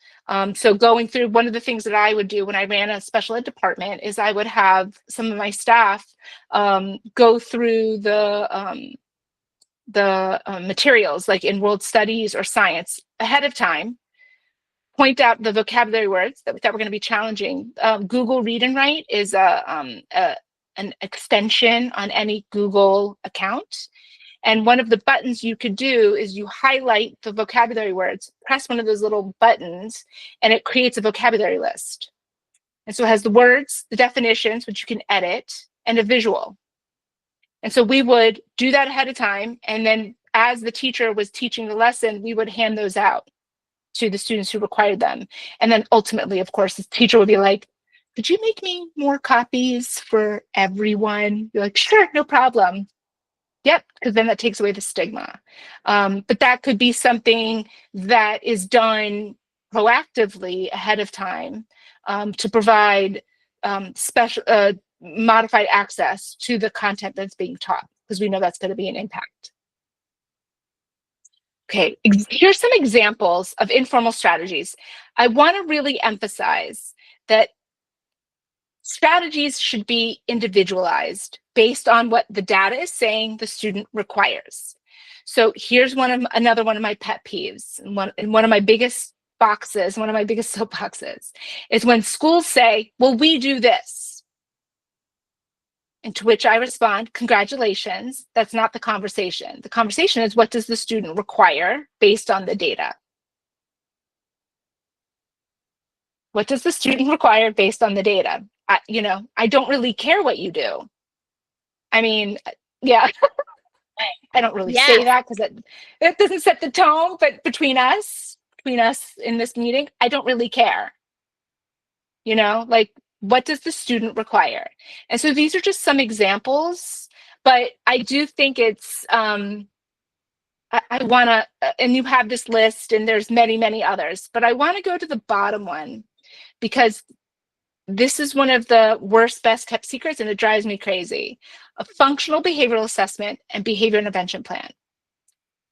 Speaker 2: So going through, one of the things that I would do when I ran a special ed department is I would have some of my staff go through the materials, like in world studies or science, ahead of time, point out the vocabulary words that were going to be challenging. Google Read and Write is an extension on any Google account. And one of the buttons you could do is you highlight the vocabulary words, press one of those little buttons, and it creates a vocabulary list. And so it has the words, the definitions, which you can edit, and a visual. And so we would do that ahead of time. And then as the teacher was teaching the lesson, we would hand those out to the students who required them. And then ultimately, of course, the teacher would be like, could you make me more copies for everyone? You're like, sure, no problem. Yep, because then that takes away the stigma. But that could be something that is done proactively ahead of time to provide special modified access to the content that's being taught, because we know that's going to be an impact. Okay, here's some examples of informal strategies. I want to really emphasize that strategies should be individualized based on what the data is saying the student requires. So here's another one of my pet peeves, and one of my biggest boxes, one of my biggest soapboxes, is when schools say, well, we do this. And to which I respond, congratulations, that's not the conversation. The conversation is, what does the student require based on the data? What does the student require based on the data? I don't really care what you do. I mean, yeah, I don't really say that because it doesn't set the tone, but between us in this meeting, I don't really care. Like, what does the student require? And so these are just some examples, but I do think it's, I want to, and you have this list and there's many, many others, but I want to go to the bottom one, because this is one of the worst, best kept secrets, and it drives me crazy. A functional behavioral assessment and behavior intervention plan.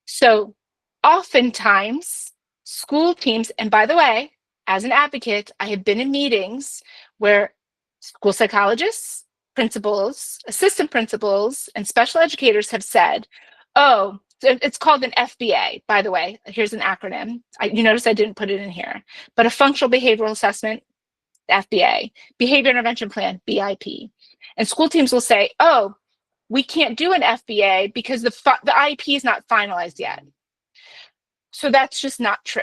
Speaker 2: So oftentimes school teams, and by the way, as an advocate, I have been in meetings where school psychologists, principals, assistant principals, and special educators have said, oh, it's called an FBA, by the way. Here's an acronym. You notice I didn't put it in here, but a functional behavioral assessment FBA, behavior intervention plan, BIP. And school teams will say, oh, we can't do an FBA because the IEP is not finalized yet. So that's just not true.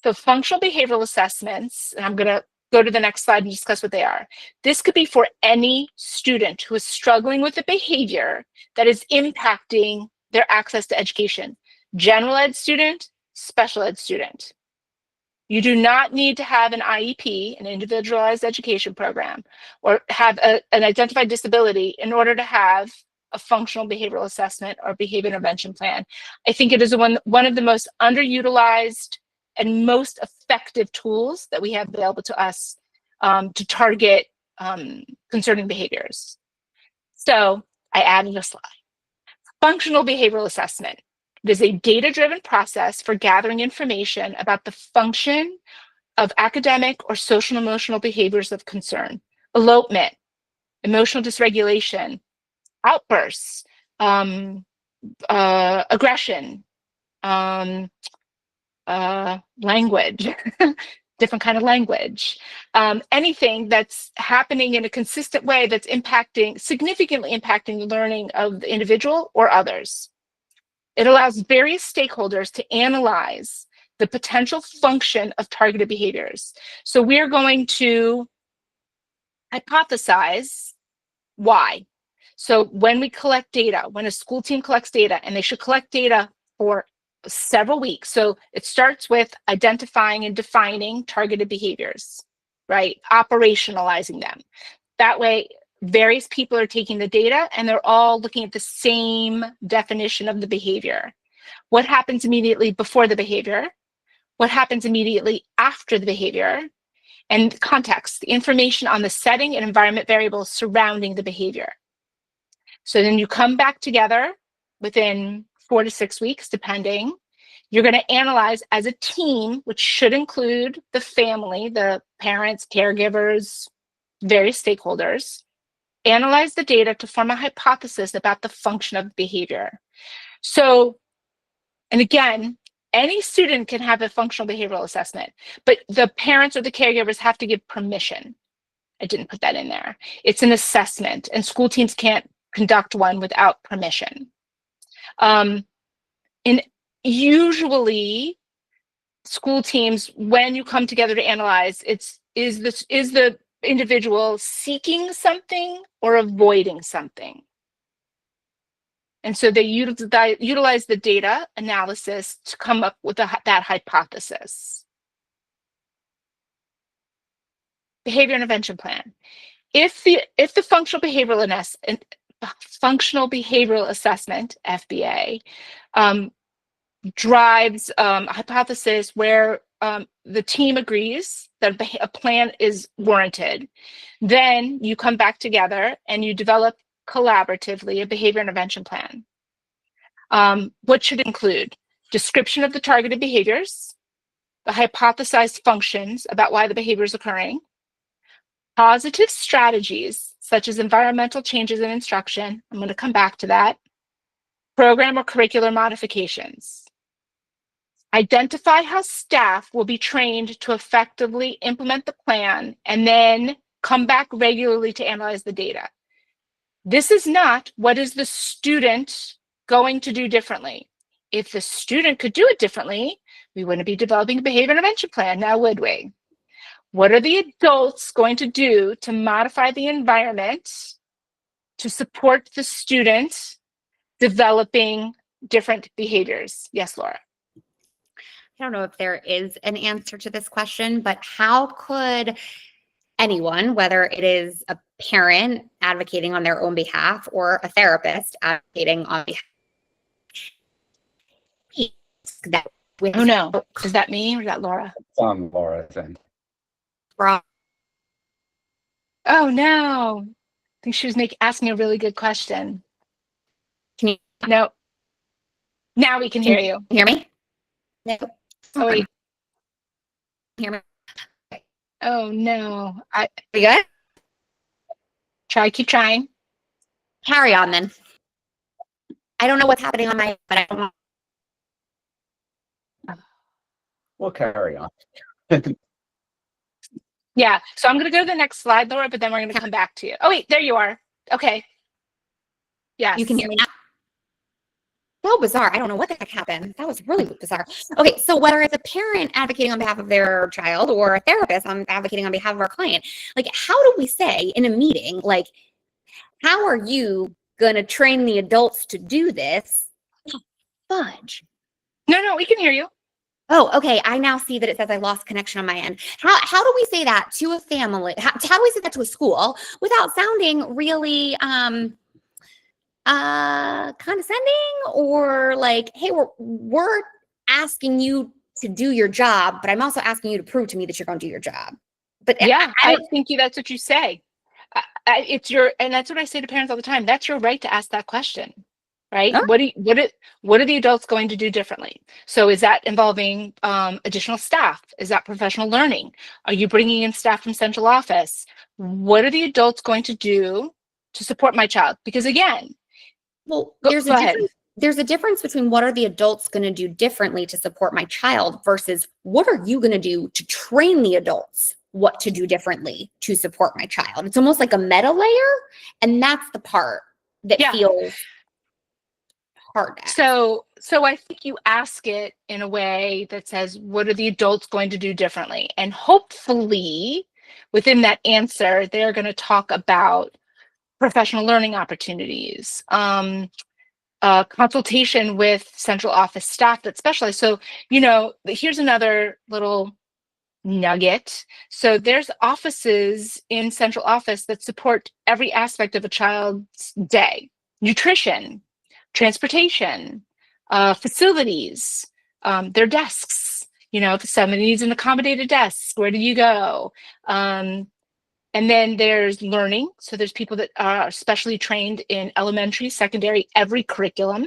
Speaker 2: So functional behavioral assessments, and I'm going to go to the next slide and discuss what they are. This could be for any student who is struggling with a behavior that is impacting their access to education. General ed student, special ed student. You do not need to have an IEP, an individualized education program, or have an identified disability in order to have a functional behavioral assessment or behavior intervention plan. I think it is one of the most underutilized and most effective tools that we have available to us to target concerning behaviors. So I added a slide. Functional behavioral assessment. It is a data-driven process for gathering information about the function of academic or social and emotional behaviors of concern. Elopement, emotional dysregulation, outbursts, aggression, language, different kind of language, anything that's happening in a consistent way that's significantly impacting the learning of the individual or others. It allows various stakeholders to analyze the potential function of targeted behaviors. So we're going to hypothesize why. So when we collect data, when a school team collects data, and they should collect data for several weeks. So it starts with identifying and defining targeted behaviors, right? Operationalizing them. That way, various people are taking the data and they're all looking at the same definition of the behavior. What happens immediately before the behavior? What happens immediately after the behavior? And context, the information on the setting and environment variables surrounding the behavior. So then you come back together within 4 to 6 weeks, depending. You're going to analyze as a team, which should include the family, the parents, caregivers, various stakeholders. Analyze the data to form a hypothesis about the function of behavior. So, and again, any student can have a functional behavioral assessment, but the parents or the caregivers have to give permission. I didn't put that in there. It's an assessment, and school teams can't conduct one without permission. And usually, school teams, when you come together to analyze, is the individual seeking something or avoiding something? And so they utilize the data analysis to come up with that hypothesis. Behavior intervention plan. If the functional behavioral assessment, FBA, drives a hypothesis where the team agrees that a plan is warranted, then you come back together and you develop collaboratively a behavior intervention plan. What should include? Description of the targeted behaviors, the hypothesized functions about why the behavior is occurring, positive strategies such as environmental changes in instruction. I'm going to come back to that. Program or curricular modifications. Identify how staff will be trained to effectively implement the plan, and then come back regularly to analyze the data. This is not what is the student going to do differently. If the student could do it differently, we wouldn't be developing a behavior intervention plan now, would we? What are the adults going to do to modify the environment to support the student developing different behaviors? Yes, Laura.
Speaker 1: I don't know if there is an answer to this question, but how could anyone, whether it is a parent advocating on their own behalf or a therapist advocating on behalf,
Speaker 2: oh no, is that me or is that Laura?
Speaker 4: It's on Laura, I think.
Speaker 2: Oh no, I think she was asking a really good question.
Speaker 1: Can you?
Speaker 2: No. Now we can hear you.
Speaker 1: Hear me? No.
Speaker 2: Oh wait.
Speaker 1: Hear me?
Speaker 2: Oh no.
Speaker 1: We good?
Speaker 2: Keep trying.
Speaker 1: Carry on then. I don't know what's happening on my, but I don't know.
Speaker 4: We'll carry on.
Speaker 2: Yeah. So I'm going to go to the next slide, Laura, but then we're going to come back to you. Oh, wait, there you are. Okay. Yes.
Speaker 1: You can hear me now? So bizarre. I don't know what the heck happened. That was really bizarre. Okay, so whether it's a parent advocating on behalf of their child or a therapist advocating on behalf of our client, like how do we say in a meeting, like, how are you going to train the adults to do this? Oh, fudge.
Speaker 2: No, we can hear you.
Speaker 1: Oh, okay. I now see that it says I lost connection on my end. How do we say that to a family? How do we say that to a school without sounding really condescending or like, hey, we're asking you to do your job, but I'm also asking you to prove to me that you're going to do your job. But
Speaker 2: Yeah,
Speaker 1: I
Speaker 2: I think that's what you say. It's your, and that's what I say to parents all the time. That's your right to ask that question, right?
Speaker 1: Huh?
Speaker 2: What are the adults going to do differently? So is that involving additional staff? Is that professional learning? Are you bringing in staff from central office? What are the adults going to do to support my child? Because again,
Speaker 1: well,
Speaker 2: go ahead.
Speaker 1: There's a difference between what are the adults going to do differently to support my child versus what are you going to do to train the adults what to do differently to support my child. It's almost like a meta layer, and that's the part that feels hard.
Speaker 2: So I think you ask it in a way that says, what are the adults going to do differently? And hopefully within that answer, they're going to talk about professional learning opportunities, consultation with central office staff that specialize. So, here's another little nugget. So there's offices in central office that support every aspect of a child's day: nutrition, transportation, facilities, their desks. If somebody needs an accommodated desk, where do you go? And then there's learning. So there's people that are specially trained in elementary, secondary, every curriculum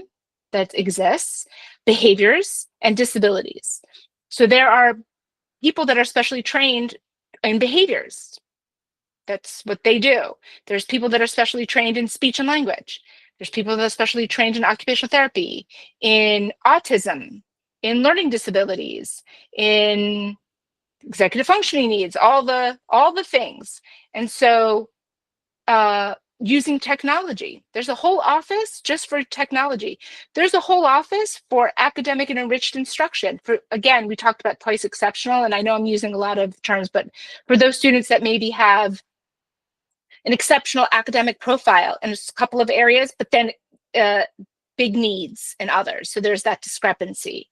Speaker 2: that exists, behaviors, and disabilities. So there are people that are specially trained in behaviors. That's what they do. There's people that are specially trained in speech and language. There's people that are specially trained in occupational therapy, in autism, in learning disabilities, in executive functioning needs, all the things. And so using technology, there's a whole office just for technology. There's a whole office for academic and enriched instruction. Again, we talked about twice exceptional, and I know I'm using a lot of terms, but for those students that maybe have an exceptional academic profile in a couple of areas, but then big needs in others. So there's that discrepancy.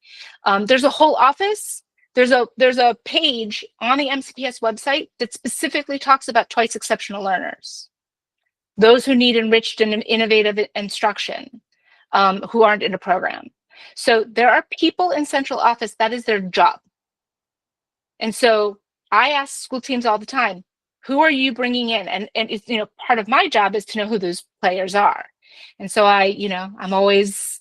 Speaker 2: There's a whole office. There's a page on the MCPS website that specifically talks about twice exceptional learners, those who need enriched and innovative instruction, who aren't in a program. So there are people in central office, that is their job. And so I ask school teams all the time, who are you bringing in? And it's, part of my job is to know who those players are. And so I'm always,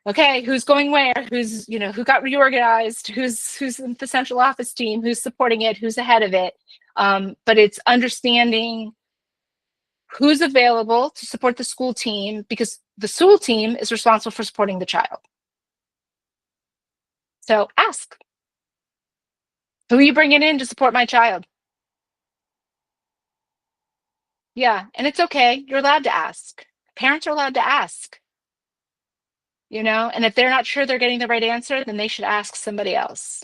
Speaker 2: okay, who's going where, who's, who got reorganized, who's in the central office team, who's supporting it, who's ahead of it. But it's understanding who's available to support the school team, because the school team is responsible for supporting the child. So ask, who are you bringing in to support my child? Yeah, and it's okay. You're allowed to ask. Parents are allowed to ask. And if they're not sure they're getting the right answer, then they should ask somebody else.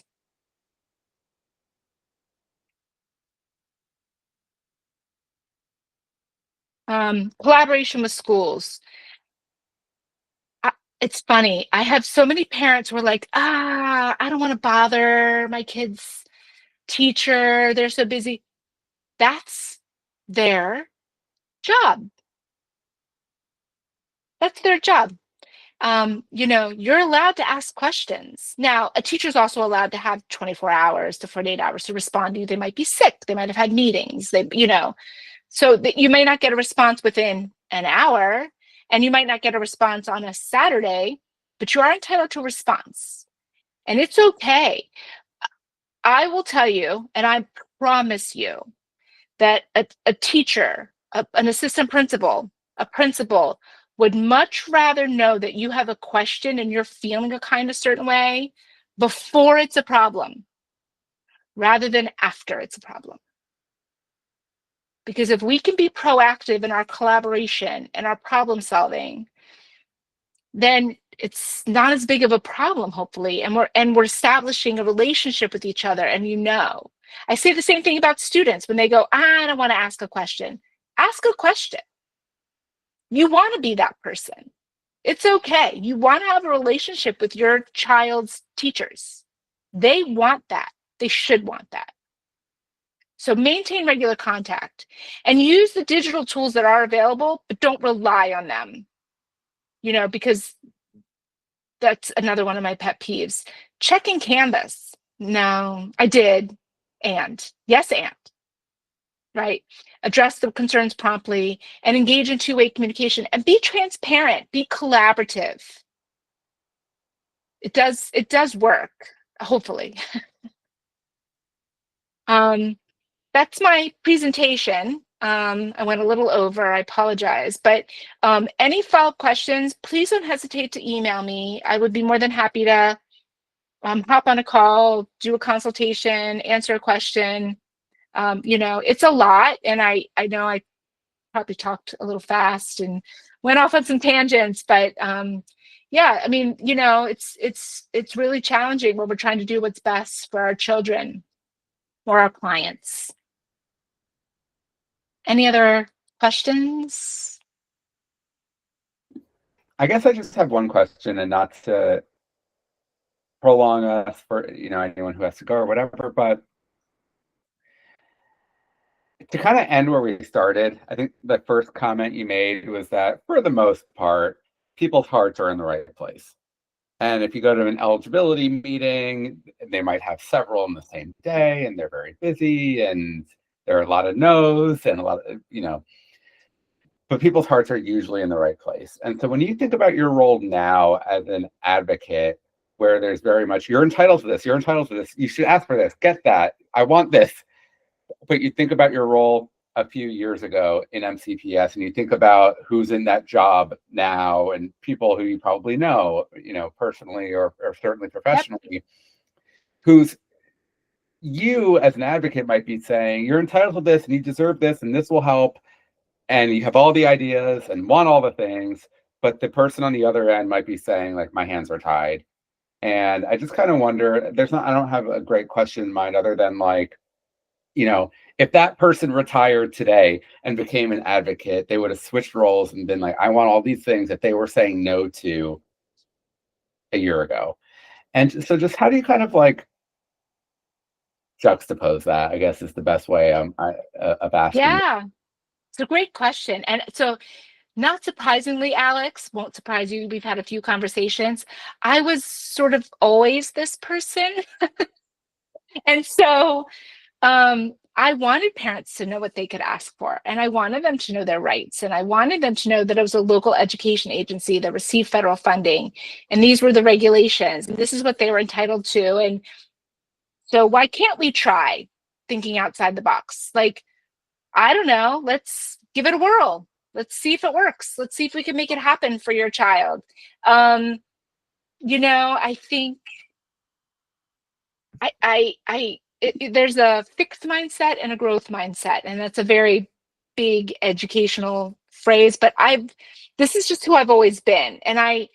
Speaker 2: Collaboration with schools. It's funny. I have so many parents who are like, I don't want to bother my kid's teacher. They're so busy. That's their job. That's their job. You're allowed to ask questions. Now, a teacher's also allowed to have 24 hours to 48 hours to respond to you. They might be sick. They might have had meetings. So that you may not get a response within an hour, and you might not get a response on a Saturday, but you are entitled to a response. And it's okay. I will tell you, and I promise you, that a teacher, an assistant principal, a principal would much rather know that you have a question and you're feeling a kind of certain way before it's a problem, rather than after it's a problem. Because if we can be proactive in our collaboration and our problem solving, then it's not as big of a problem, hopefully. And we're establishing a relationship with each other. And I say the same thing about students when they go, I don't want to ask a question. Ask a question. You want to be that person. It's okay. You want to have a relationship with your child's teachers. They want that. They should want that. So maintain regular contact and use the digital tools that are available, but don't rely on them, because that's another one of my pet peeves. Checking Canvas. No, I did. Yes, right? Address the concerns promptly and engage in two-way communication and be transparent, be collaborative. It does work, hopefully. That's my presentation. I went a little over, I apologize, but any follow-up questions, please don't hesitate to email me. I would be more than happy to hop on a call, do a consultation, answer a question. It's a lot, and I know I probably talked a little fast and went off on some tangents, but yeah, I mean, it's really challenging when we're trying to do what's best for our children or our clients. Any other questions?
Speaker 4: I guess I just have one question, and not to prolong us for anyone who has to go or whatever, but to kind of end where we started, I think the first comment you made was that for the most part, people's hearts are in the right place. And if you go to an eligibility meeting, they might have several in the same day, and they're very busy, and there are a lot of no's and a lot of, but people's hearts are usually in the right place. And so when you think about your role now as an advocate, where there's very much, you're entitled to this, you should ask for this, get that, I want this. But you think about your role a few years ago in MCPS, and you think about who's in that job now and people who you probably know, personally or certainly professionally,
Speaker 2: Yep.
Speaker 4: who's you as an advocate might be saying, you're entitled to this and you deserve this and this will help. And you have all the ideas and want all the things, but the person on the other end might be saying, like, my hands are tied. And I just kind of wonder, I don't have a great question in mind other than, like, if that person retired today and became an advocate, they would have switched roles and been like, I want all these things that they were saying no to a year ago. And so just how do you kind of like juxtapose that, I guess, is the best way of asking.
Speaker 2: Yeah, it's a great question. And so, not surprisingly, Alex, won't surprise you, we've had a few conversations. I was sort of always this person. And so I wanted parents to know what they could ask for, and I wanted them to know their rights, and I wanted them to know that it was a local education agency that received federal funding, and these were the regulations, and this is what they were entitled to. And so why can't we try thinking outside the box? Like, I don't know, let's give it a whirl. Let's see if it works. Let's see if we can make it happen for your child. I think there's a fixed mindset and a growth mindset, and that's a very big educational phrase. But this is just who I've always been, and I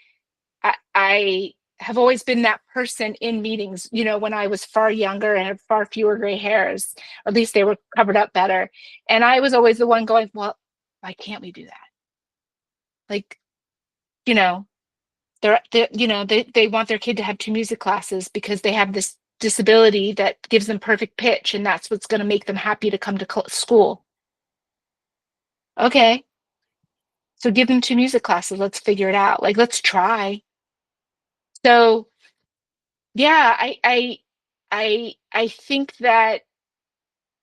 Speaker 2: have always been that person in meetings. When I was far younger and had far fewer gray hairs, or at least they were covered up better, and I was always the one going, "Well, why can't we do that?" Like, they want their kid to have 2 music classes because they have this disability that gives them perfect pitch, and that's what's going to make them happy to come to school. Okay, so give them 2 music classes. Let's figure it out. Like, let's try. So, yeah, I think that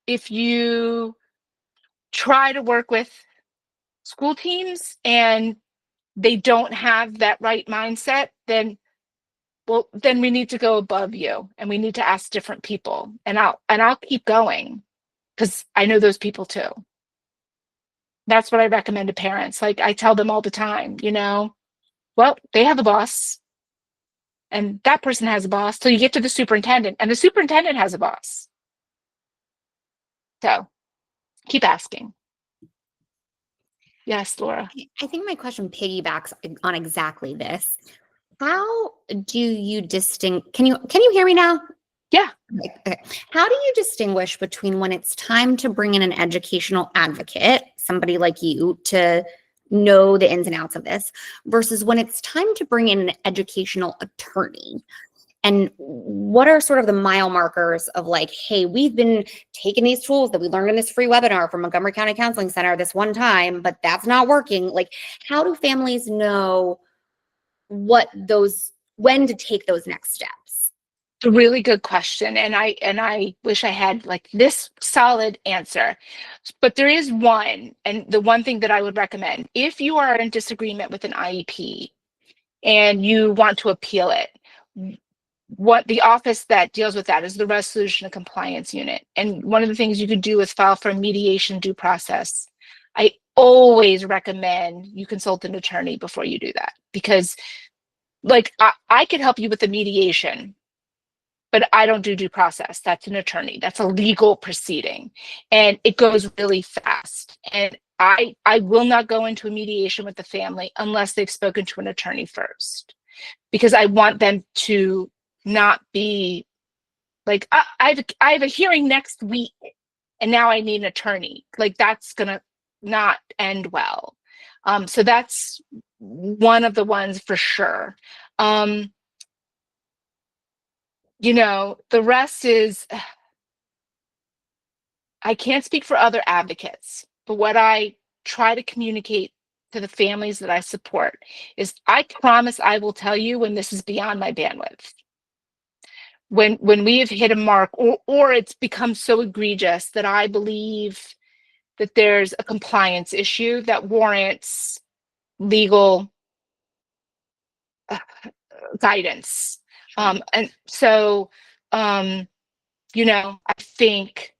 Speaker 2: if you try to work with school teams and they don't have that right mindset, then we need to go above you, and we need to ask different people. And I'll keep going, because I know those people too. That's what I recommend to parents. Like, I tell them all the time, well, they have a boss, and that person has a boss, till you get to the superintendent, and the superintendent has a boss. So keep asking. Yes, Laura.
Speaker 1: I think my question piggybacks on exactly this. How do you can you hear me now?
Speaker 2: Yeah.
Speaker 1: Okay. How do you distinguish between when it's time to bring in an educational advocate, somebody like you, to know the ins and outs of this, versus when it's time to bring in an educational attorney? And what are sort of the mile markers of like, hey, we've been taking these tools that we learned in this free webinar from Montgomery County Counseling Center this one time, but that's not working. Like, how do families know when to take those next steps?
Speaker 2: A really good question. And I wish I had like this solid answer. But there is one, and the one thing that I would recommend, if you are in disagreement with an IEP and you want to appeal it, what the office that deals with that is the Resolution and Compliance Unit. And one of the things you could do is file for a mediation due process. I always recommend you consult an attorney before you do that, because like I could help you with the mediation, but I don't do due process. That's an attorney. That's a legal proceeding, and it goes really fast. And I will not go into a mediation with the family unless they've spoken to an attorney first, because I want them to not be like, I have a hearing next week and now I need an attorney. Like, that's gonna not end well. So that's one of the ones for sure. You know, the rest is, I can't speak for other advocates, but what I try to communicate to the families that I support is, I promise I will tell you when this is beyond my bandwidth. When we have hit a mark, or it's become so egregious that I believe that there's a compliance issue that warrants legal guidance.
Speaker 1: Sure.
Speaker 2: And so, you know, I think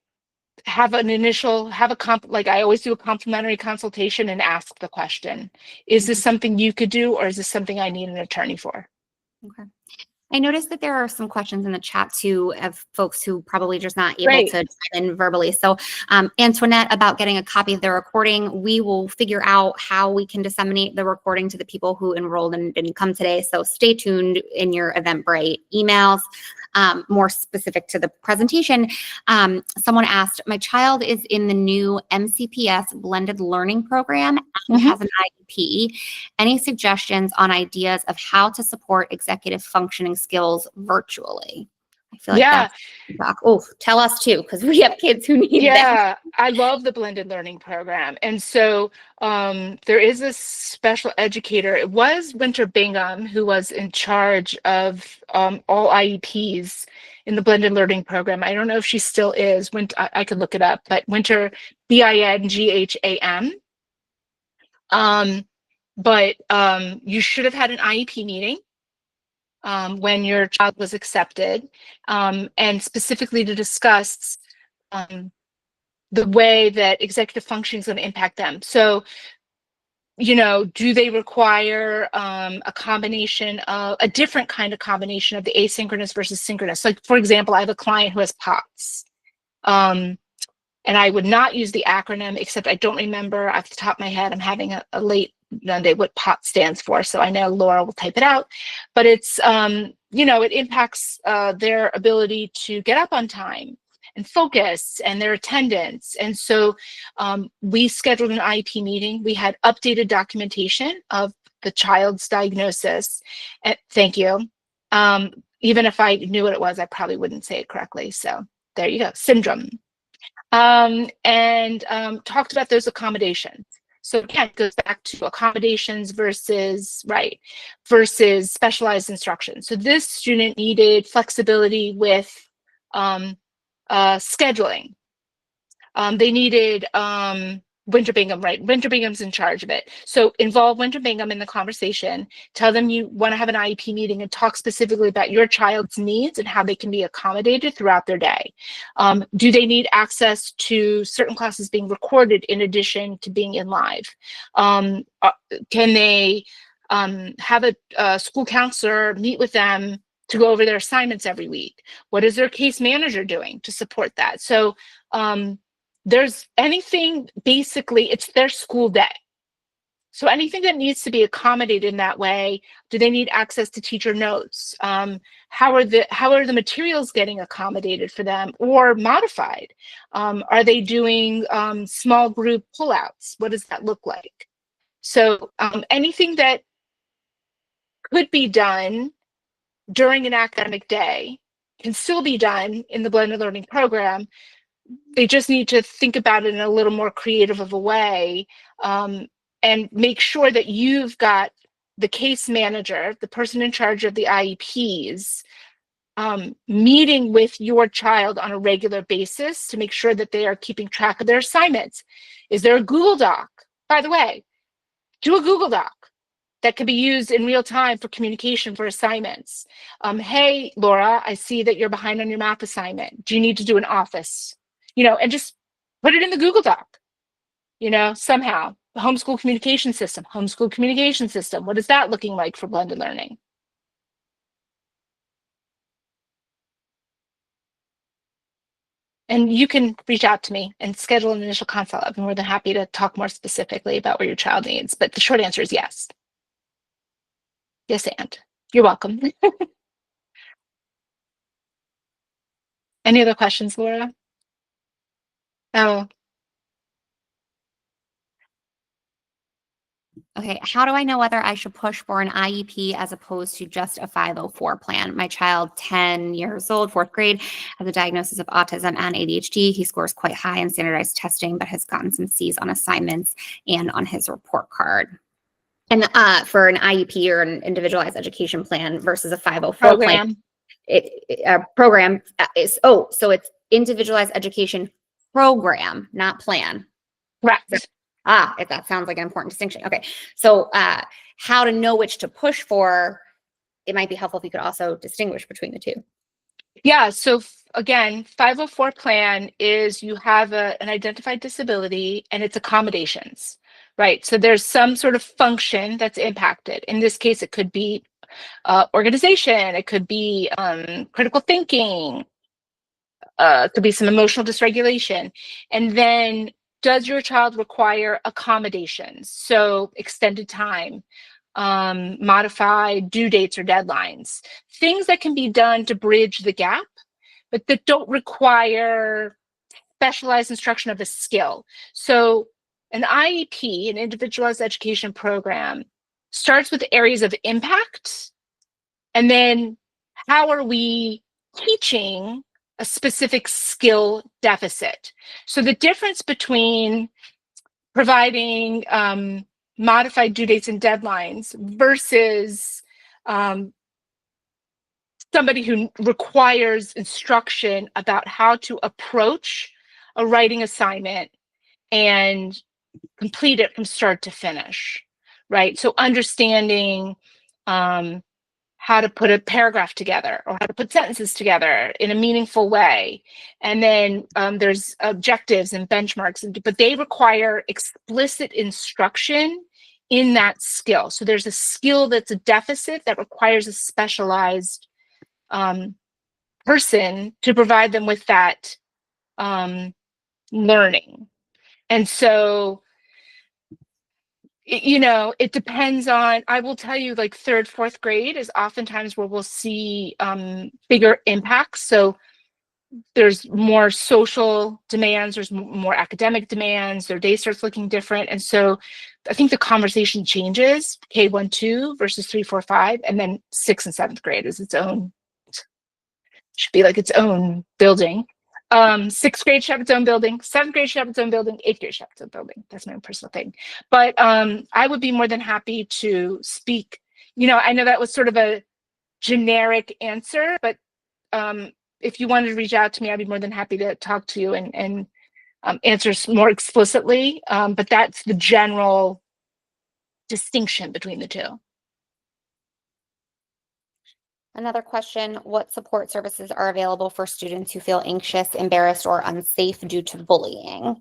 Speaker 2: like I always do, a complimentary consultation and ask the question, is this something you could do, or is this something I need an attorney for?
Speaker 1: Okay. I noticed that there are some questions in the chat too of folks who probably just not able
Speaker 2: Great.
Speaker 1: to chime in verbally. So Antoinette, about getting a copy of the recording, we will figure out how we can disseminate the recording to the people who enrolled and didn't come today. So stay tuned in your Eventbrite emails. More specific to the presentation, someone asked, my child is in the new MCPS blended learning program and has an IEP. Any suggestions on ideas of how to support executive functioning skills virtually? I feel like
Speaker 2: Yeah.
Speaker 1: Tell us too, because we have kids who need them.
Speaker 2: Yeah, I love the blended learning program. And so there is a special educator. It was Winter Bingham who was in charge of all IEPs in the blended learning program. I don't know if she still is. I could look it up, but Winter, Bingham. But you should have had an IEP meeting when your child was accepted, and specifically to discuss the way that executive functioning is going to impact them. So, you know, do they require a different kind of combination of the asynchronous versus synchronous? Like, for example, I have a client who has POTS. And I would not use the acronym, except I don't remember off the top of my head. I'm having a late Monday what POT stands for, so I know Laura will type it out. But it's, you know, it impacts their ability to get up on time and focus and their attendance. And so we scheduled an IEP meeting. We had updated documentation of the child's diagnosis. And thank you. Even if I knew what it was, I probably wouldn't say it correctly. So there you go, syndrome. And talked about those accommodations. So again, it goes back to accommodations versus specialized instruction. So this student needed flexibility with scheduling. They needed Winter Bingham, right? Winter Bingham's in charge of it. So involve Winter Bingham in the conversation. Tell them you want to have an IEP meeting and talk specifically about your child's needs and how they can be accommodated throughout their day. Do they need access to certain classes being recorded in addition to being in live? Can they have a school counselor meet with them to go over their assignments every week? What is their case manager doing to support that? So there's anything, basically, it's their school day. So anything that needs to be accommodated in that way, do they need access to teacher notes? How are the materials getting accommodated for them or modified? Are they doing small group pullouts? What does that look like? So anything that could be done during an academic day can still be done in the blended learning program. They just need to think about it in a little more creative of a way, and make sure that you've got the case manager, the person in charge of the IEPs, meeting with your child on a regular basis to make sure that they are keeping track of their assignments. Is there a Google Doc? By the way, do a Google Doc that can be used in real time for communication for assignments. Hey, Laura, I see that you're behind on your math assignment. Do you need to do an office? And just put it in the Google Doc, somehow. The homeschool communication system. What is that looking like for blended learning? And you can reach out to me and schedule an initial consult. I'd be more than happy to talk more specifically about what your child needs. But the short answer is yes. Yes, and you're welcome. Any other questions, Laura? Oh,
Speaker 1: Okay, how do I know whether I should push for an IEP as opposed to just a 504 plan? My child, 10 years old, fourth grade, has a diagnosis of autism and ADHD. He scores quite high in standardized testing, but has gotten some C's on assignments and on his report card. And for an IEP or an individualized education plan versus a 504 plan, program is, so it's individualized education program, not plan.
Speaker 2: correct.
Speaker 1: If that sounds like an important distinction. Okay. So how to know which to push for, it might be helpful if you could also distinguish between the two.
Speaker 2: Yeah. So again, 504 plan is you have an identified disability and it's accommodations, right? So there's some sort of function that's impacted. In this case, it could be organization. It could be critical thinking. It could be some emotional dysregulation. And then does your child require accommodations? So extended time, modified due dates or deadlines, things that can be done to bridge the gap, but that don't require specialized instruction of a skill. So an IEP, an individualized education program, starts with areas of impact. And then how are we teaching a specific skill deficit? So the difference between providing modified due dates and deadlines versus somebody who requires instruction about how to approach a writing assignment and complete it from start to finish, right? So understanding how to put a paragraph together or how to put sentences together in a meaningful way. And then there's objectives and benchmarks, but they require explicit instruction in that skill. So there's a skill that's a deficit that requires a specialized person to provide them with that learning. And so it depends on, I will tell you, like third, fourth grade is oftentimes where we'll see bigger impacts. So there's more social demands, there's more academic demands, their day starts looking different. And so I think the conversation changes, K1, 2 versus 3, 4, 5, and then 6th and 7th grade is its own, should be like its own building. 6th grade should have its own building, 7th grade should have its own building, 8th grade should have its own building. That's my own personal thing. But I would be more than happy to speak. I know that was sort of a generic answer, but if you wanted to reach out to me, I'd be more than happy to talk to you and answer more explicitly. But that's the general distinction between the two.
Speaker 1: Another question, what support services are available for students who feel anxious, embarrassed, or unsafe due to bullying?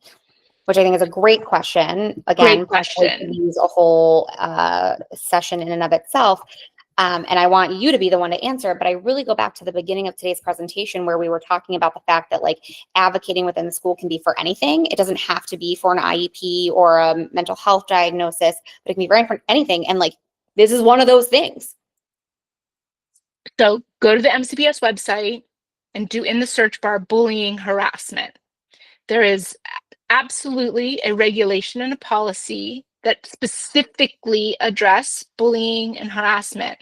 Speaker 1: Which I think is a great question. Again,
Speaker 2: great question.
Speaker 1: use a whole session in and of itself. And I want you to be the one to answer, but I really go back to the beginning of today's presentation where we were talking about the fact that like advocating within the school can be for anything. It doesn't have to be for an IEP or a mental health diagnosis, but it can be for anything. And like, this is one of those things.
Speaker 2: So go to the MCPS website and do in the search bar bullying harassment. There is absolutely a regulation and a policy that specifically address bullying and harassment.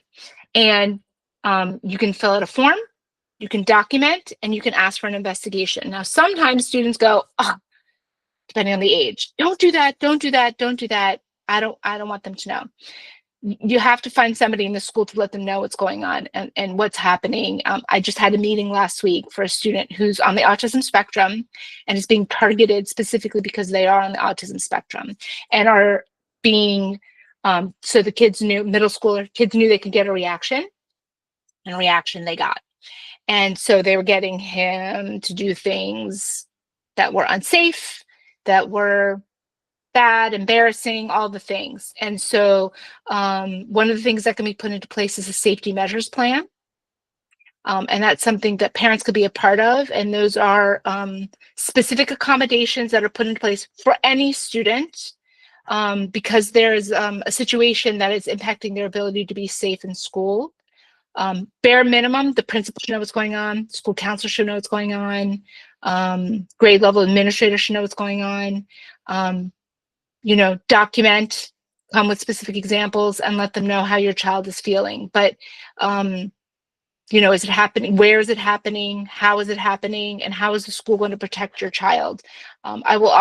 Speaker 2: And you can fill out a form, you can document, and you can ask for an investigation. Now, sometimes students go, oh, depending on the age, don't do that, don't do that, don't do that. I don't want them to know. You have to find somebody in the school to let them know what's going on and what's happening. I just had a meeting last week for a student who's on the autism spectrum and is being targeted specifically because they are on the autism spectrum and are being, so the kids knew, middle schooler kids knew they could get a reaction, and a reaction they got. And so they were getting him to do things that were unsafe, that were bad, embarrassing, all the things. And so one of the things that can be put into place is a safety measures plan. And that's something that parents could be a part of. And those are specific accommodations that are put in place for any student because there's a situation that is impacting their ability to be safe in school. Bare minimum, the principal should know what's going on, school counselor should know what's going on, grade level administrator should know what's going on. You know, document, come with specific examples and let them know how your child is feeling. But, you know, is it happening? Where is it happening? How is it happening? And how is the school going to protect your child? I will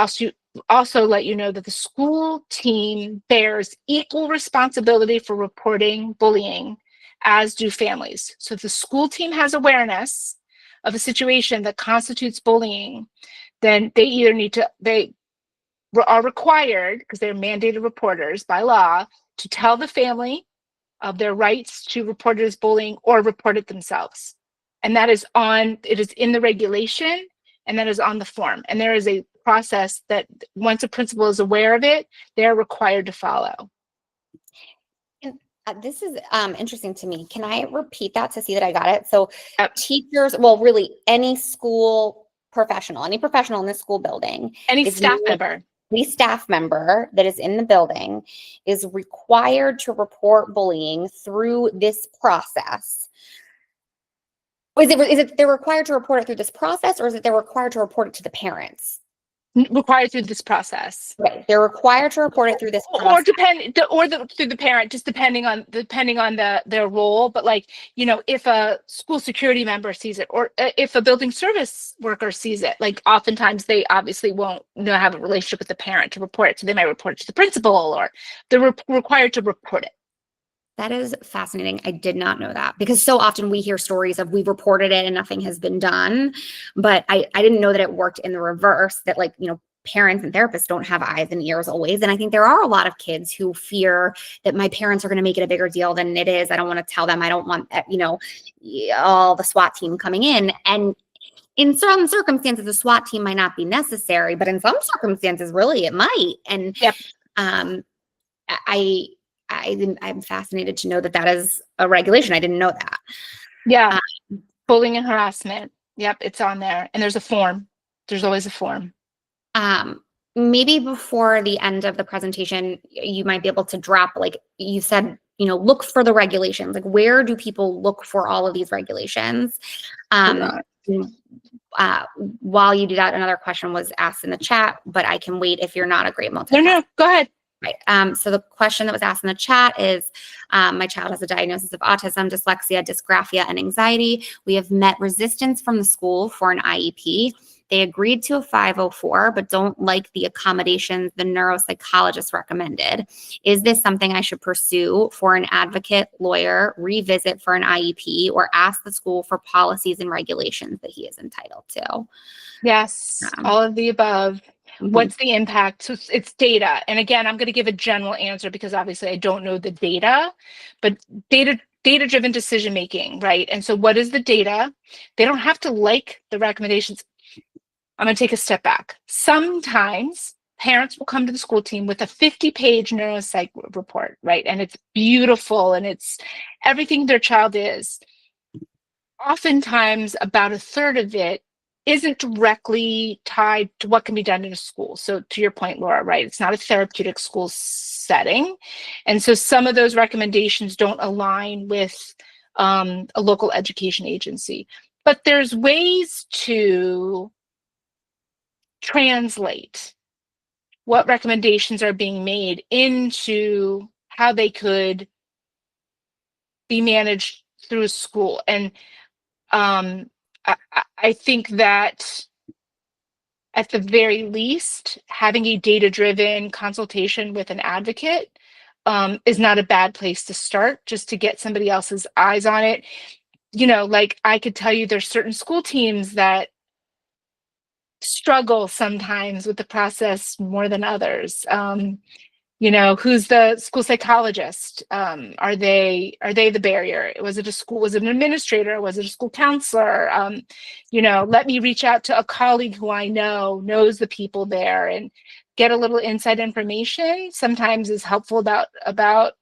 Speaker 2: also let you know that the school team bears equal responsibility for reporting bullying, as do families. So if the school team has awareness of a situation that constitutes bullying, then they either need to, they are required, because they're mandated reporters by law, to tell the family of their rights to report it as bullying or report it themselves. And that is it is in the regulation, and that is on the form. And there is a process that once a principal is aware of it, they're required to follow.
Speaker 1: And this is interesting to me. Can I repeat that to see that I got it? So teachers, well, really any school professional, any professional in the school building,
Speaker 2: any staff member.
Speaker 1: Any staff member that is in the building is required to report bullying through this process. Is it they're required to report it through this process, or is it they're required to report it to the parents?
Speaker 2: Required through this process.
Speaker 1: Right, they're required to report it through this process.
Speaker 2: Through the parent, just depending on their role. But like, you know, if a school security member sees it, or if a building service worker sees it, like oftentimes they obviously won't have a relationship with the parent to report it, so they might report it to the principal, or they're required to report it.
Speaker 1: That is fascinating. I did not know that, because so often we hear stories of we've reported it and nothing has been done. But I didn't know that it worked in the reverse, that like, you know, parents and therapists don't have eyes and ears always. And I think there are a lot of kids who fear that my parents are going to make it a bigger deal than it is. I don't want to tell them. I don't want, you know, all the SWAT team coming in. And in some circumstances, the SWAT team might not be necessary, but in some circumstances, really, it might. And
Speaker 2: yep.
Speaker 1: I'm fascinated to know that that is a regulation. I didn't know that.
Speaker 2: Yeah. Bullying and harassment. Yep. It's on there. And there's a form. There's always a form.
Speaker 1: Maybe before the end of the presentation, you might be able to drop, like you said, you know, look for the regulations. Like, where do people look for all of these regulations? While you do that, another question was asked in the chat, but I can wait if you're not a great multitasker.
Speaker 2: No, go ahead.
Speaker 1: Right. So the question that was asked in the chat is, my child has a diagnosis of autism, dyslexia, dysgraphia, and anxiety. We have met resistance from the school for an IEP. They agreed to a 504, but don't like the accommodations the neuropsychologist recommended. Is this something I should pursue for an advocate, lawyer, revisit for an IEP, or ask the school for policies and regulations that he is entitled to?
Speaker 2: Yes, all of the above. What's the impact? So it's data. And again, I'm going to give a general answer because obviously I don't know the data, but data-driven decision-making, right? And so what is the data? They don't have to like the recommendations. I'm going to take a step back. Sometimes parents will come to the school team with a 50-page neuropsych report, right? And it's beautiful and it's everything their child is. Oftentimes, about a third of it isn't directly tied to what can be done in a school. So to your point, Laura, right? It's not a therapeutic school setting. And so some of those recommendations don't align with a local education agency. But there's ways to translate what recommendations are being made into how they could be managed through a school. And I think that at the very least, having a data-driven consultation with an advocate is not a bad place to start, just to get somebody else's eyes on it. You know, like I could tell you there's certain school teams that struggle sometimes with the process more than others. You know, who's the school psychologist? Are they the barrier? Was it an administrator? Was it a school counselor? You know, let me reach out to a colleague who I know knows the people there and get a little inside information. Sometimes is helpful about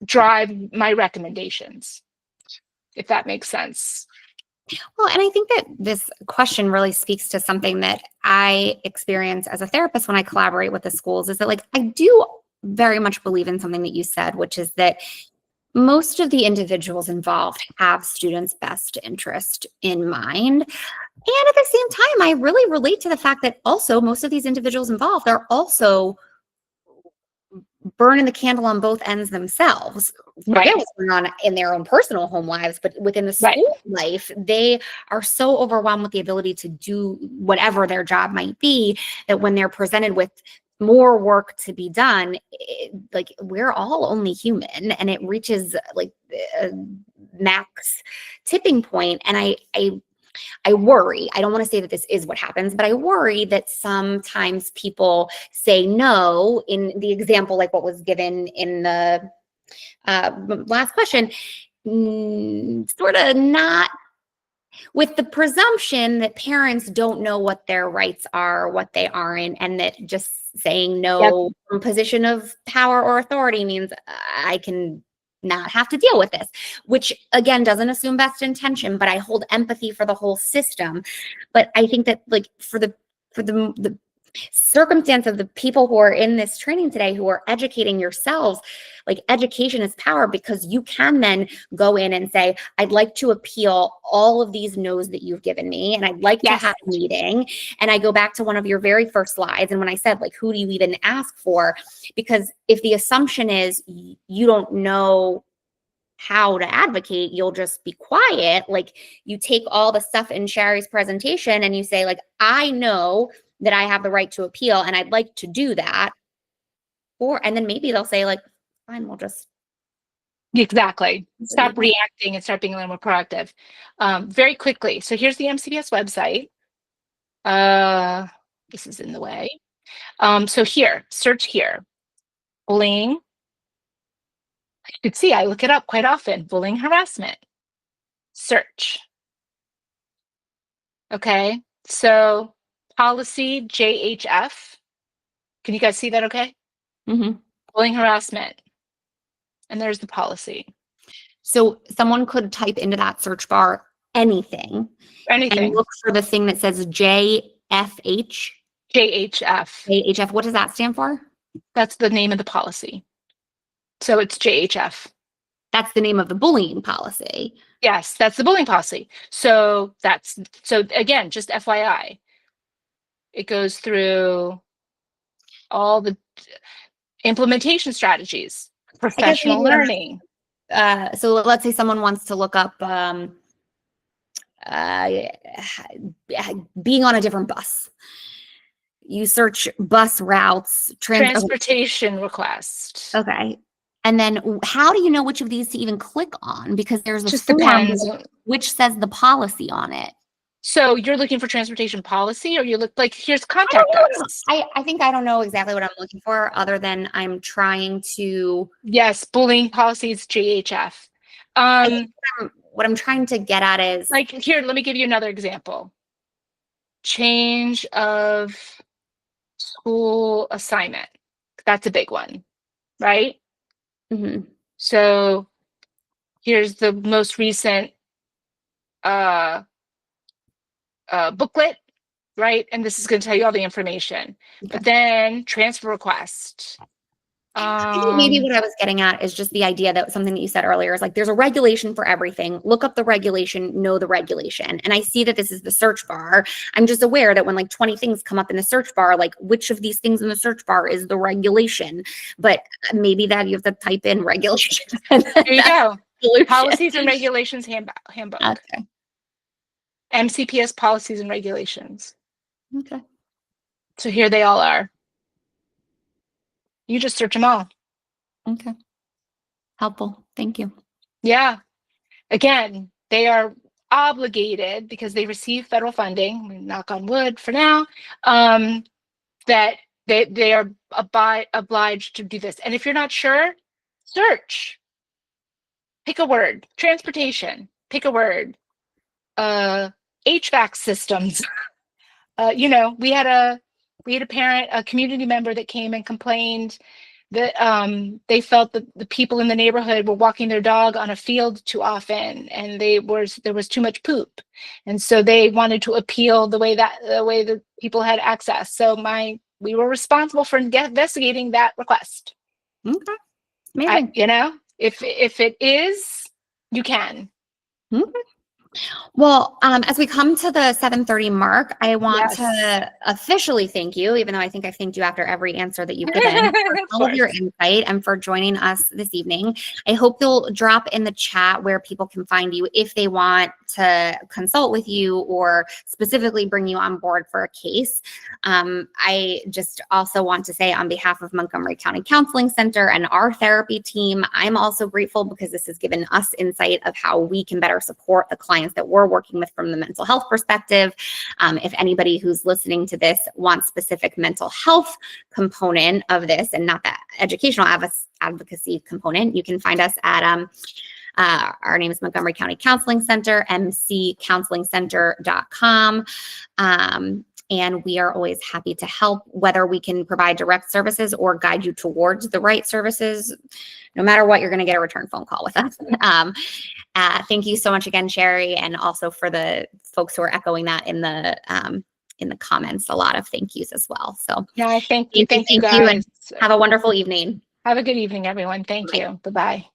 Speaker 2: drive my recommendations, if that makes sense.
Speaker 1: Well, and I think that this question really speaks to something that I experience as a therapist when I collaborate with the schools, is that like I do very much believe in something that you said, which is that most of the individuals involved have students' best interest in mind. And at the same time, I really relate to the fact that also most of these individuals involved are also burning the candle on both ends themselves. Forget what's going on in their own personal home lives, but within the school life, they are so overwhelmed with the ability to do whatever their job might be that when they're presented with more work to be done, like we're all only human, and it reaches like a max tipping point. And I worry, I don't want to say that this is what happens, but I worry that sometimes people say no in the example, like what was given in the last question, sort of not with the presumption that parents don't know what their rights are, what they aren't, and that just saying no from a position of power or authority means I can not have to deal with this, which again doesn't assume best intention, but I hold empathy for the whole system. But I think that like for the circumstance of the people who are in this training today who are educating yourselves, like education is power, because you can then go in and say, I'd like to appeal all of these no's that you've given me, and I'd like to have a meeting. And I go back to one of your very first slides, and when I said like, who do you even ask for? Because if the assumption is you don't know how to advocate, you'll just be quiet. Like you take all the stuff in Shari's presentation and you say like, I know that I have the right to appeal and I'd like to do that. And then maybe they'll say like, fine, we'll just.
Speaker 2: Exactly. Stop reacting and start being a little more proactive. Very quickly. So here's the MCPS website. This is in the way. So here, search here, bullying. You can see I look it up quite often, bullying harassment. Search. Okay, so policy JHF. Can you guys see that okay?
Speaker 1: Mm-hmm.
Speaker 2: Bullying harassment. And there's the policy.
Speaker 1: So someone could type into that search bar anything. And look for the thing that says JFH.
Speaker 2: JHF.
Speaker 1: JHF. What does that stand for?
Speaker 2: That's the name of the policy. So it's JHF.
Speaker 1: That's the name of the bullying policy.
Speaker 2: Yes, that's the bullying policy. So again, just FYI, it goes through all the implementation strategies, professional learning.
Speaker 1: So let's say someone wants to look up being on a different bus. You search bus routes,
Speaker 2: transportation request.
Speaker 1: Okay. And then how do you know which of these to even click on? Because there's a
Speaker 2: just
Speaker 1: form
Speaker 2: depends
Speaker 1: which says the policy on it.
Speaker 2: So you're looking for transportation policy, or you look like here's contact us.
Speaker 1: I think I don't know exactly what I'm looking for, other than I'm trying to.
Speaker 2: Yes, bullying policies, JHF.
Speaker 1: What I'm trying to get at is
Speaker 2: like here. Let me give you another example. Change of school assignment. That's a big one, right?
Speaker 1: Mhm.
Speaker 2: So here's the most recent booklet, right? And this is going to tell you all the information.
Speaker 1: Okay.
Speaker 2: But then transfer request.
Speaker 1: I think maybe what I was getting at is just the idea that something that you said earlier is like there's a regulation for everything. Look up the regulation, know the regulation. And I see that this is the search bar. I'm just aware that when like 20 things come up in the search bar, like which of these things in the search bar is the regulation? But maybe that you have to type in regulation.
Speaker 2: There you go.
Speaker 1: Solution.
Speaker 2: Policies and regulations handbook.
Speaker 1: Okay.
Speaker 2: MCPS policies and regulations.
Speaker 1: Okay.
Speaker 2: So here they all are. You just search them all.
Speaker 1: Okay. Helpful. Thank you.
Speaker 2: Yeah. Again, they are obligated because they receive federal funding, knock on wood for now, that they are obliged to do this. And if you're not sure, search. Pick a word. Transportation. Pick a word. HVAC systems. You know, we had a parent, a community member that came and complained that they felt that the people in the neighborhood were walking their dog on a field too often, and there was too much poop, and so they wanted to appeal the way the people had access. So we were responsible for investigating that request.
Speaker 1: Okay. Amazing.
Speaker 2: You know, if it is, you can.
Speaker 1: Okay. Well, as we come to the 7:30 mark, I want
Speaker 2: Yes.
Speaker 1: to officially thank you, even though I think I've thanked you after every answer that you've given, for all of your insight and for joining us this evening. I hope you'll drop in the chat where people can find you if they want to consult with you or specifically bring you on board for a case. I just also want to say on behalf of Montgomery County Counseling Center and our therapy team, I'm also grateful because this has given us insight of how we can better support the clients that we're working with from the mental health perspective. If anybody who's listening to this wants specific mental health component of this and not the educational advocacy component, you can find us at our name is Montgomery County Counseling Center, mccounselingcenter.com. And we are always happy to help, whether we can provide direct services or guide you towards the right services. No matter what, you're going to get a return phone call with us. Thank you so much again, Shari, and also for the folks who are echoing that in the comments. A lot of thank yous as well. So
Speaker 2: Yeah, thank you. Thank you
Speaker 1: and
Speaker 2: guys.
Speaker 1: have a wonderful evening.
Speaker 2: Have a good evening, everyone. Thank you. Bye-bye.